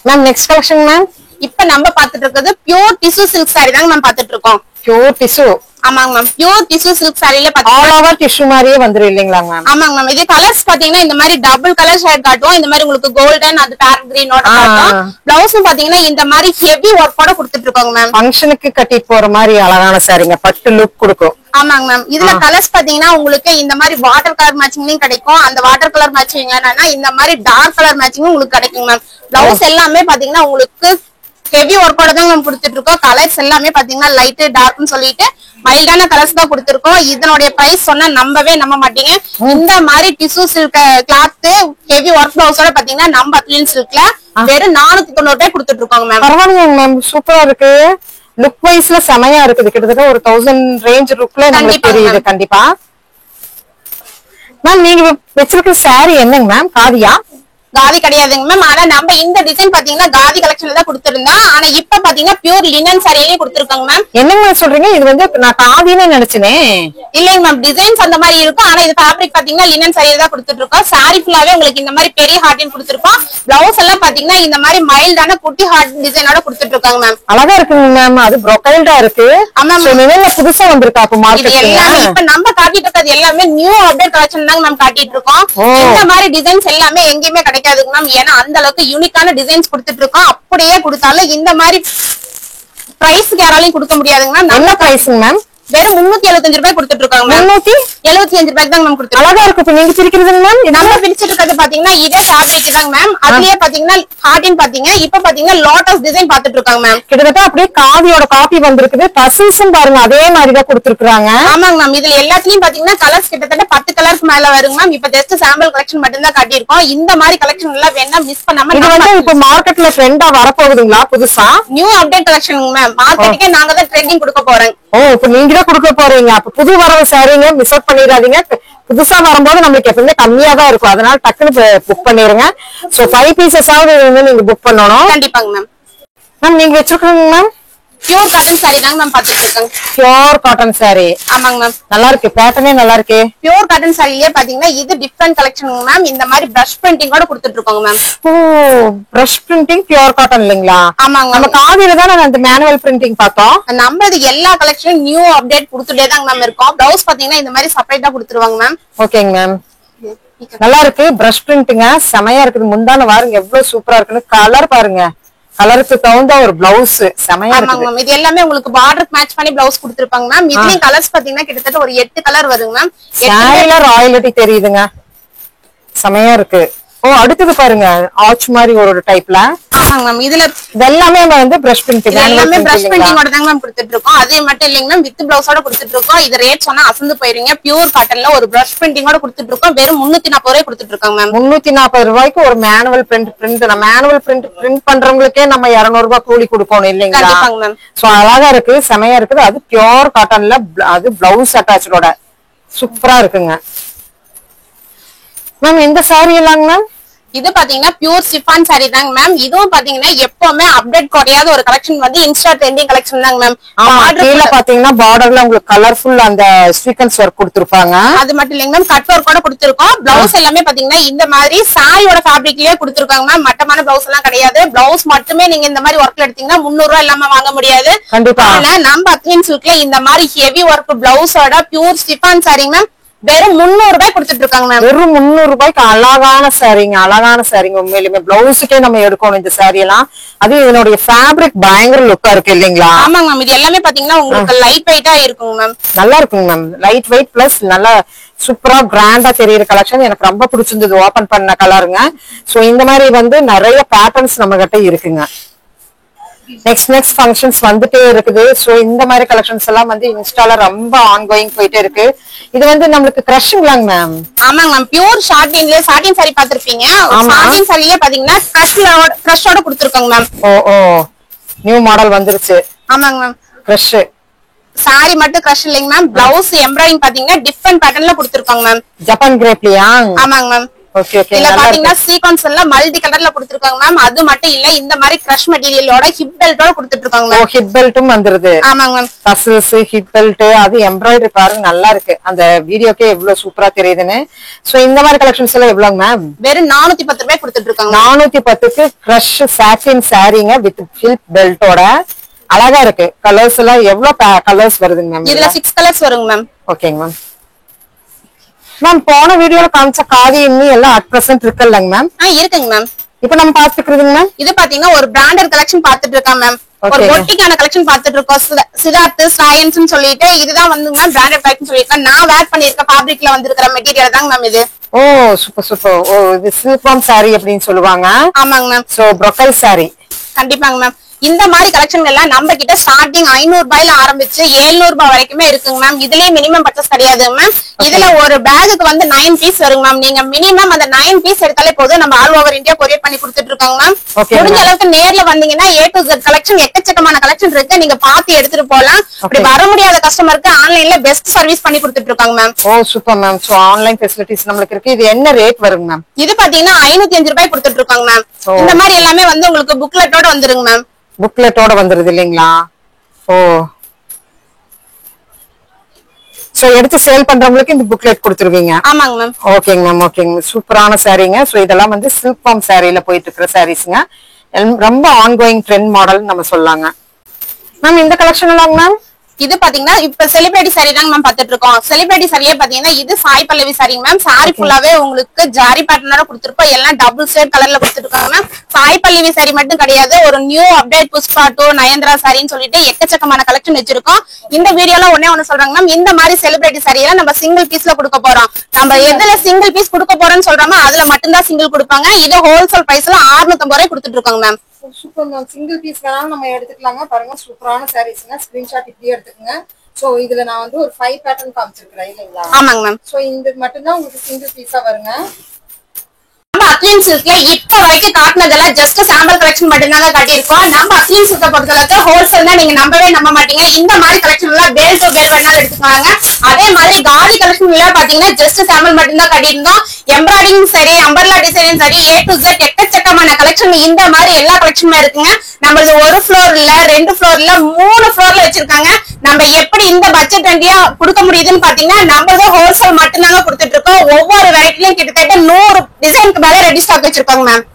மேம். Next collection ma'am. இப்ப நம்ம பாத்துட்டு இருக்கிறது பியூர் டிஷ்யூ சில்க் சாரி தாங்க மேம் பாத்துட்டு இருக்கோம். Pure tissue. ஆமாங்க மேம். பியூர் டிஷ்யூ சில்க் சாரில ஆல் ஓவர் டிஷ்யூ மாதிரியே வந்துரும் இல்லீங்களா மேம்? ஆமாங்க மேம். இது கலர்ஸ் பாத்தீங்கன்னா இந்த மாதிரி டபுள் கலர் ஷேட் காட்டுவோம். இந்த மாதிரி உங்களுக்கு கோல்டன் அது டார்க் கிரீனோட காட்டும். பிளவுஸும் பாத்தீங்கன்னா இந்த மாதிரி ஹெவி ஒர்க்கோட கொடுத்துட்டு இருக்கோங்க மேம். ஃபங்க்ஷனுக்கு கட்டிட்டு போற மாதிரி அழகான சாரிங்க. பட்டு லுக் கொடுக்கும். ஆமாங்க மேம். இதுல கலர்ஸ் பாத்தீங்கன்னா உங்களுக்கு இந்த மாதிரி வாட்டர் கலர் மேட்சிங்லயும் கிடைக்கும். அந்த வாட்டர் கலர் மேட்சிங் என்னன்னா இந்த மாதிரி டார்க் கலர் மேட்சிங்கும் உங்களுக்கு கிடைக்கும் மேம். பிளவுஸ் எல்லாமே பாத்தீங்கன்னா உங்களுக்கு ஹெவி ஒர்க்கோட தான் மேம் கொடுத்துட்டு இருக்கோம். கலர்ஸ் எல்லாமே பாத்தீங்கன்னா லைட் டார்க்னு சொல்லிட்டு மைல்டான கலர்ஸ் தான் கொடுத்துருக்கோம். இதனுடைய பிரைஸ் சொன்னா நம்பவே நம்ப மாட்டீங்க. இந்த மாதிரி tissue silk cloth heavy work பிளவுஸோட பாத்தீங்கன்னா நம்ம அத்லியன் சில்க்ல வெறும் 490 ரூபாய் கொடுத்துட்டு இருக்கோங்க மேம். பரவாயில்லைங்க மேம். சூப்பரா இருக்கு. லுக் வைஸ்ல செமையா இருக்குது. கிட்டத்தட்ட ஒரு 1000 ரேஞ்ச் லுக்ல நமக்கு தெரியுது. கண்டிப்பா மேம். நீங்க வச்சிருக்கிற சாரி என்னங்க மேம்? காதியா? காதி கிடையாதுங்க மேம். ஆனா நம்ம இந்த டிசைன் பாத்தீங்கன்னா காதி கலெக்ஷன்ல தான் கொடுத்திருந்தோம். ஆனா இப்ப பாத்தீங்கன்னா பியூர் லினன் சாரியிலேயே கொடுத்திருக்காங்க மேம். என்னங்க சொல்றீங்க? இது வந்து நான் காதின்னு நினைச்சேனே. இல்லைங்க மேம். டிசைன்ஸ் அந்த மாதிரி இருக்கும். ஆனா இது ஃபேப்ரிக் பாத்தீங்கன்னா லினன் சாரியில தான் கொடுத்துட்டு இருக்கோம். சாரி ஃபுல்லாவே உங்களுக்கு இந்த மாதிரி பெரிய ஹார்டின் கொடுத்திருக்கோம். பிளவுஸ் எல்லாம் பாத்தீங்கன்னா இந்த மாதிரி மைல்டான குட்டி ஹார்ட் டிசைனோட கொடுத்துட்டு இருக்காங்க மேம். அழகா இருக்குங்க மேம். அது ப்ரொக்கைல்டா இருக்கு. ஆமா மேம். புதுசா வந்திருக்கா அப்ப மார்க்கெட்ல? இப்ப நம்ம காட்டிட்டு இருக்கிறது எல்லாமே நியூ அப்டேட் கலெக்ஷன் தான் மேம் காட்டிட்டு இருக்கோம். இந்த மாதிரி டிசைன்ஸ் எல்லாமே எங்கேயுமே கிடைக்காதுங்க மேம். ஏன்னா அந்த அளவுக்கு யூனிக்கான டிசைன்ஸ் கொடுத்துட்டு இருக்கோம். அப்படியே கொடுத்தாலும் இந்த மாதிரி பிரைஸ்க்கு யாராலையும் கொடுக்க முடியாதுங்க மேம். என்ன பிரைஸ்ங்க மேம்? வெறும் 375 ரூபாய் கொடுத்துட்டு இருக்காங்க மேம். 375 ரூபாய்க்கு தான் மேம் கொடுத்துருக்கோம். அழகா இருக்கு. இப்ப நீங்க பிரிக்கிறதுங்க மேம்? நம்ம பிரிச்சிட்டு இருக்கிறது பாத்தீங்கன்னா இதே ஃபேப்ரிக் தாங்க மேம். அதுலயே பாத்தீங்கன்னா ஹார்டின் பாத்தீங்க. இப்ப பாத்தீங்கன்னா லோட்டஸ் டிசைன் பாத்துட்டு இருக்காங்க மேம். கிட்டத்தட்ட அப்படியே காதியோட காப்பி வந்திருக்குது. டசில்ஸும் பாருங்க அதே மாதிரி தான் கொடுத்துருக்காங்க. ஆமாங்க மேம். இதுல எல்லாத்துலயும் பாத்தீங்கன்னா கலர்ஸ் கிட்டத்தட்ட 10 கலர்ஸ் மேல வருங்க மேம். இப்ப ஜஸ்ட் சாம்பிள் கலெக்ஷன் மட்டும் தான் காட்டியிருக்கோம். இந்த மாதிரி கலெக்ஷன் எல்லாம் வேணா மிஸ் பண்ணாம இது வந்து இப்ப மார்க்கெட்ல ட்ரெண்டா வரப்போகுதுங்களா புதுசா? New update collection ma'am. மார்க்கெட்டுக்கே நாங்க தான் ட்ரெண்டிங் கொடுக்க போறோம். ஓ, இப்ப நீங்க தான் கொடுக்க போறீங்க. அப்ப புது வரவு சாரிங்க மிஸ் அவுட் பண்ணிடாதீங்க. புதுசா வரும்போது நம்மளுக்கு எப்பவுமே கம்மியா தான் இருக்கும். அதனால டக்குன்னு புக் பண்ணிருங்க. சோ 5 பீசஸ் ஆவது நீங்க புக் பண்ணணும். கண்டிப்பாங்க மேம். மேம் நீங்க வச்சிருக்கீங்க மேம்? பியூர் காட்டன் சாரி தாங்க மேம் பாத்துட்டு இருக்கேன். Pure cotton sorry. ஆமாங்க மேம். நல்லா இருக்கு. பேட்டர்னே நல்லா இருக்கு. பியூர் காட்டன் சாரியே பாத்தீங்கன்னா இது டிஃபரண்ட் கலெக்ஷன் மேம். இந்த மாதிரி பிரஷ் பிரிண்டிங்கோட கொடுத்துட்டு இருக்கோங்க மேம். ஓ, பிரஷ் பிரிண்டிங் பியூர் காட்டன் இல்லீங்களா? ஆமாங்க. நம்ம காதியில தான் அந்த மேனுவல் பிரிண்டிங் பார்த்தோம். நம்ம இது எல்லா கலெக்ஷனும் நியூ அப்டேட் கொடுத்துட்டே தாங்க மேம் இருக்கோம். பிளவுஸ் பாத்தீங்கன்னா இந்த மாதிரி செப்பரேட்டா கொடுத்துருவாங்க மேம். ஓகேங்க மேம். நல்லா இருக்கு. பிரஷ் பிரிண்டிங்க செமையா இருக்குது. முந்தான பாருங்க எவ்வளவு சூப்பரா இருக்குன்னு. கலர் பாருங்க. கலருக்கு தகுந்த ஒரு பிளவுஸ் செமையா இருக்கு மேம். இது எல்லாமே உங்களுக்கு பார்டருக்கு மேட்ச் பண்ணி பிளவுஸ் கொடுத்திருப்பாங்க மேம். இதுலயும் கலர்ஸ் பாத்தீங்கன்னா கிட்டத்தட்ட ஒரு 8 கலர் வருங்க மேம். சாரில ராயல்டி தெரியுதுங்க. செமையா இருக்கு. ஓ, அடுத்தது பாருங்க ஆர்ச் மாதிரி ஒரு டைப்ல. ஆமாங்க மேம். இதுல எல்லாமே வந்து பிரஷ் பிரிண்டிங். எல்லாமே பிரஷ் பிரிண்டிங்கோட தாங்க மேம் கொடுத்துட்டு இருக்கோம். அதே மட்டும் இல்லைங்க மேம், வித் பிளவுஸோட கொடுத்துட்டு இருக்கோம். இது ரேட் சொன்னா அசந்து போயிருங்க. பியூர் காட்டன்ல ஒரு பிரஷ் பிரிண்டிங்கோட கொடுத்துட்டு இருக்கோம். வெறும் 340 ரூபாய் கொடுத்துட்டு இருக்கோம் மேம். 340 ரூபாய்க்கு ஒரு மேனுவல் பிரிண்ட். மேனுவல் பிரிண்ட் பண்றவங்களுக்கே நம்ம 200 ரூபாய் கூலி கொடுக்கணும் இல்லைங்களா? கண்டிப்பாங்க மேம். சோ அழகா இருக்கு. செமையா இருக்குது. அது பியூர் காட்டன்ல அது பிளவுஸ் அட்டாச்சோட சூப்பரா இருக்குங்க மேம். இந்த சாரி எல்லாங்க மேம்? இது பாத்தீங்கன்னா பியூர் சிஃபான் சாரி தாங்க மேம். இதுவும் பாத்தீங்கன்னா எப்பவுமே அப்டேட் குறையாத ஒரு கலெக்ஷன் வந்து இன்ஸ்டா ட்ரெண்டிங் கலெக்ஷன் தாங்க மேம். கீழ பாத்தீங்கன்னா பார்டர்ல உங்களுக்கு கலர்ஃபுல் அந்த ஸ்வீக்கன்ஸ் ஒர்க் கொடுத்திருப்பாங்க. அது மட்டும் இல்லைங்க மேம், கட் ஒர்க் கூட கொடுத்திருக்கோம். பிளவுஸ் எல்லாமே பாத்தீங்கன்னா இந்த மாதிரி சாரியோட ஃபேப்ரிக்லயே கொடுத்திருக்காங்க மேம். மட்டமான பிளவுஸ் எல்லாம் கிடையாது. பிளவுஸ் மட்டுமே நீங்க இந்த மாதிரி ஒர்க்ல எடுத்தீங்கன்னா 300 ரூபாய் இல்லாம வாங்க முடியாது. கண்டிப்பா. ஆனா நம்ம அத்லின் சில்க்ல இந்த மாதிரி ஹெவி ஒர்க் பிளவுஸோட பியூர் சிஃபான் சாரி மேம் வெறும் 300 ரூபாய் கொடுத்துட்டு இருக்காங்க மேம். வெறும் 300 ரூபாய்க்கு அழகான சாரிங்க. அழகான சாரிங்க. உண்மையிலுமே பிளவுஸுக்கே நம்ம எடுக்கணும் இந்த சாரி எல்லாம். அது இதனுடைய ஃபேப்ரிக் பயங்கர லுக்கா இருக்கு இல்லீங்களா? ஆமாங்க மேம். இது எல்லாமே பாத்தீங்கன்னா உங்களுக்கு லைட் வெயிட்டா இருக்குங்க மேம். நல்லா இருக்குங்க மேம். லைட் வெயிட் பிளஸ் நல்லா சூப்பரா கிராண்டா தெரியுற கலெக்ஷன். எனக்கு ரொம்ப பிடிச்சிருந்தது ஓபன் பண்ண கலருங்க. சோ இந்த மாதிரி வந்து நிறைய பேட்டர்ன்ஸ் நம்ம கிட்ட இருக்குங்க. நெக்ஸ்ட் ஃபங்க்ஷன்ஸ் வந்துட்டே இருக்குது. சோ இந்த மாதிரி கலெக்ஷன்ஸ் எல்லாம் வந்து இன்ஸ்டால ரொம்ப ஆன்கோயிங் போயிட்டே இருக்கு. இது வந்து நம்மளுக்கு கிரஷ்ங்களாங்க மேம். ஆமாங்க மேம், பியூர் ஷார்டின்ல சாட்டின் சாரி பாத்திருப்பீங்க. சாட்டின் சாரியே பாத்தீங்கன்னா கிரஷோட கொடுத்துருக்காங்க மேம். ஓ நியூ மாடல் வந்துருச்சு. ஆமாங்க மேம், கிரஷ் சாரி மட்டும் கிரஷ் இல்லைங்க மேம். பிளவுஸ் எம்ப்ராய்டிங் பாத்தீங்கன்னா டிஃபரெண்ட் பேட்டர்ன்ல கொடுத்துருக்காங்க மேம். ஜப்பான் கிரேப்லியா? ஆமாங்க மேம். Okay okay. இல்ல பாத்தீங்கன்னா சீக்வென்ஸ் எல்லாம் மல்டி கலர்ல கொடுத்துருக்காங்க மேம். அது மட்டும் இல்ல, இந்த மாதிரி கிரஷ் மெட்டீரியலோட ஹிப் பெல்ட்டோட கொடுத்துட்டு இருக்காங்க மேம். ஹிப் பெல்ட்டும் வந்துருது. ஆமாங்க மேம். டசல்ஸ், ஹிப் பெல்ட், அது எம்ப்ராய்டரி பாருங்க நல்லா இருக்கு. அந்த வீடியோக்கே எவ்வளவு சூப்பரா தெரியுதுன்னு. சோ இந்த மாதிரி கலெக்ஷன்ஸ் எல்லாம் எவ்வளவு மேம்? வெறும் 410 ரூபாய் கொடுத்துட்டு இருக்காங்க. 410க்கு கிரஷ் சாட்டின் சாரீங்க வித் ஹிப் பெல்ட்டோட அழகா இருக்கு. கலர்ஸ் எல்லாம் எவ்வளவு கலர்ஸ் வருதுங்க மேம்? இதுல 6 கலர்ஸ் வருங்க மேம். ஓகேங்க மேம். மேம் போன வீடியோல காமிச்ச காதி இன்னும் எல்லாம் அட் பிரசன்ட் இருக்குல்லங்க மேம்? இருக்குங்க மேம். இப்ப நம்ம பாத்துக்கிறதுங்க மேம், இது பாத்தீங்கன்னா ஒரு பிராண்டட் கலெக்ஷன் பாத்துட்டு இருக்கோம் மேம். ஒரு பொட்டிக்கான கலெக்ஷன் பாத்துட்டு இருக்கோம். சிதார்த் ஸ்டாயன்ஸ் சொல்லிட்டு இதுதான் வந்து மேம் பிராண்டட் கலெக்ஷன் சொல்லிருக்கேன். நான் வேர் பண்ணிருக்க ஃபேப்ரிக்ல வந்திருக்கிற மெட்டீரியல் தாங்க மேம் இது. ஓ சூப்பர் சூப்பர். ஓ இது சில்க் சாரி அப்படின்னு சொல்லுவாங்க. ஆமாங்க மேம். சோ ப்ரோக்கல் சாரி கண்டிப்பாங்க மேம். இந்த மாதிரி கலெக்ஷன் எல்லாம் நம்ம கிட்ட ஸ்டார்டிங் 500 ரூபாயில ஆரம்பிச்சு 700 ரூபாய் வரைக்குமே இருக்குங்க மேம். இதுலயே மினிமம் பர்ச்சேஸ் கிடையாது மேம். இதுல ஒரு பேகுக்கு வந்து 9 பீஸ் வருங்க மேம். நீங்க மினிமம் அந்த 9 பீஸ் எடுத்தாலே போதும். நம்ம ஆல் ஓவர் இந்தியா கொரியர் பண்ணி கொடுத்துட்டு இருக்கோங்க மேம். முடிஞ்ச அளவுக்கு நேர்ல வந்தீங்கன்னா A to Z கலெக்ஷன் எக்கச்சக்கமான கலெக்ஷன் இருக்கு. நீங்க பார்த்து எடுத்துட்டு போலாம். அப்படி வர முடியாத கஸ்டமருக்கு ஆன்லைன்ல பெஸ்ட் சர்வீஸ் பண்ணி கொடுத்துட்டு இருக்காங்க மேம். ஓ super ma'am. So online facilities நமக்கு இருக்கு. இது என்ன ரேட் வருங்க மேம்? இது பாத்தீங்கன்னா 505 ரூபாய் கொடுத்துட்டு இருக்காங்க மேம். இந்த மாதிரி எல்லாமே வந்து உங்களுக்கு புக்லெட்டோட வந்துருங்க மேம். புக்லெட்டோட வந்துருது இல்லீங்களா? ஓ சோ எடுத்து சேல் பண்றவங்களுக்கு இந்த புக்லெட் கொடுத்துருவீங்க? ஆமாங்க மேம். ஓகேங்க மேம். ஓகேங்க. சூப்பரான சாரீங்க. சோ இதெல்லாம் வந்து சில்க் ஃபார்ம் சாரியில போயிட்டு இருக்கிற சாரீஸ்ங்க. ரொம்ப ஆன்கோயிங் ட்ரெண்ட் மாடல் நம்ம சொல்லலாங்க மேம். இந்த கலெக்ஷன் எல்லாம் மேம் இது பாத்தீங்கன்னா இப்ப செலிபிரிட்டி சாரி தாங்க மேம் பாத்துட்டு இருக்கோம். செலிபிரிட்டி சாரியே பாத்தீங்கன்னா இது சாய் பல்லவி சாரிங்க மேம். சாரி ஃபுல்லாவே உங்களுக்கு ஜாரி பேட்டர்னோட கொடுத்துருக்கோம். எல்லாம் டபுள் ஷேட் கலர்ல கொடுத்துருக்காங்க மேம். சாய் பல்லவி சாரி மட்டும் கிடையாது, ஒரு நியூ அப்டேட் புஷ்பா 2 நயன்தாரா சாரின்னு சொல்லிட்டு எக்கச்சக்கமான கலெக்ஷன் வச்சிருக்கோம். இந்த வீடியோல ஒண்ணு சொல்றாங்க மேம், இந்த மாதிரி செலிபிரிட்டி சாரியெல்லாம் நம்ம சிங்கிள் பீஸ்ல கொடுக்க போறோம். நம்ம எதுல சிங்கிள் பீஸ் கொடுக்க போறோம்னு சொல்றோமோ அதுல மட்டும்தான் சிங்கிள் கொடுப்பாங்க. இது ஹோல்சேல் பிரைஸ்ல 650 ரூபாய் கொடுத்துட்டு இருக்காங்க ma'am. Super ma'am. Single piece வேணாலும் நம்ம எடுத்துக்கலாங்க. பாருங்க சூப்பரான சாரீஸ்ங்க. ஸ்கிரீன்ஷாட் இப்படியே எடுத்துக்கங்க. சோ இதுல நான் வந்து ஒரு 5 பேட்டர்ன் காமிச்சிருக்கேன் இல்லீங்களா? ஆமாங்க மேம். சோ இந்த மட்டும் தான் உங்களுக்கு சிங்கிள் பீஸா வருங்க. நம்ம அக்லீன் சில்க்ல இப்ப வரைக்கும் காட்டினதெல்லாம் ஜஸ்ட் சாம்பிள் கலெக்ஷன் மட்டும் தாங்க காட்டியிருக்கோம். நம்ம அக்லீன் சில்க பொறுத்தளவுக்கு ஹோல்சேல் தான், நீங்க நம்பவே நம்ப மாட்டீங்க. இந்த மாதிரி கலெக்ஷன் எல்லாம் பேல் டு பேல் வேணாலும் எடுத்துக்காங்க. அதே மாதிரி காதி கலெக்ஷன் எல்லாம் பாத்தீங்கன்னா ஜஸ்ட் சாம்பிள் மட்டும் தான் காட்டியிருந்தோம். எம்ப்ராய்டிங் சரி, அம்பர்லா டிசைன் சரி, A to Z எக்கச்சக்கமான கலெக்ஷன் இந்த மாதிரி எல்லா கலெக்ஷனுமே இருக்குங்க. நம்மளது ஒரு ஃப்ளோர் இல்ல, 2 ஃப்ளோர் இல்ல, 3 ஃப்ளோர்ல வச்சிருக்காங்க. நம்ம எப்படி இந்த பட்ஜெட் ரெண்டியா கொடுக்க முடியுதுன்னு பாத்தீங்கன்னா நம்மளது ஹோல்சேல் மட்டும் தாங்க கொடுத்துட்டு இருக்கோம். ஒவ்வொரு வெரைட்டிலையும் கிட்டத்தட்ட 100 டிசைனுக்கு மேல ரெடி ஸ்டாக் வச்சிருக்காங்க மேம்.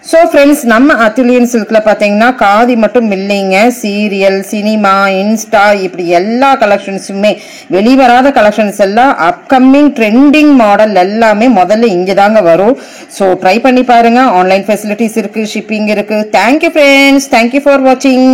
ஸோ ஃப்ரெண்ட்ஸ், நம்ம அத்துலியன் சில்க்ல பார்த்தீங்கன்னா காதி மட்டும் இல்லைங்க, சீரியல், சினிமா, இன்ஸ்டா, இப்படி எல்லா கலெக்ஷன்ஸுமே வெளிவராத கலெக்ஷன்ஸ் எல்லாம் அப்கமிங் ட்ரெண்டிங் மாடல் எல்லாமே முதல்ல இங்கே தாங்க வரும். ஸோ ட்ரை பண்ணி பாருங்க. ஆன்லைன் ஃபெசிலிட்டிஸ் இருக்கு, ஷிப்பிங் இருக்கு. தேங்க்யூ ஃப்ரெண்ட்ஸ், தேங்க்யூ ஃபார் வாட்சிங்.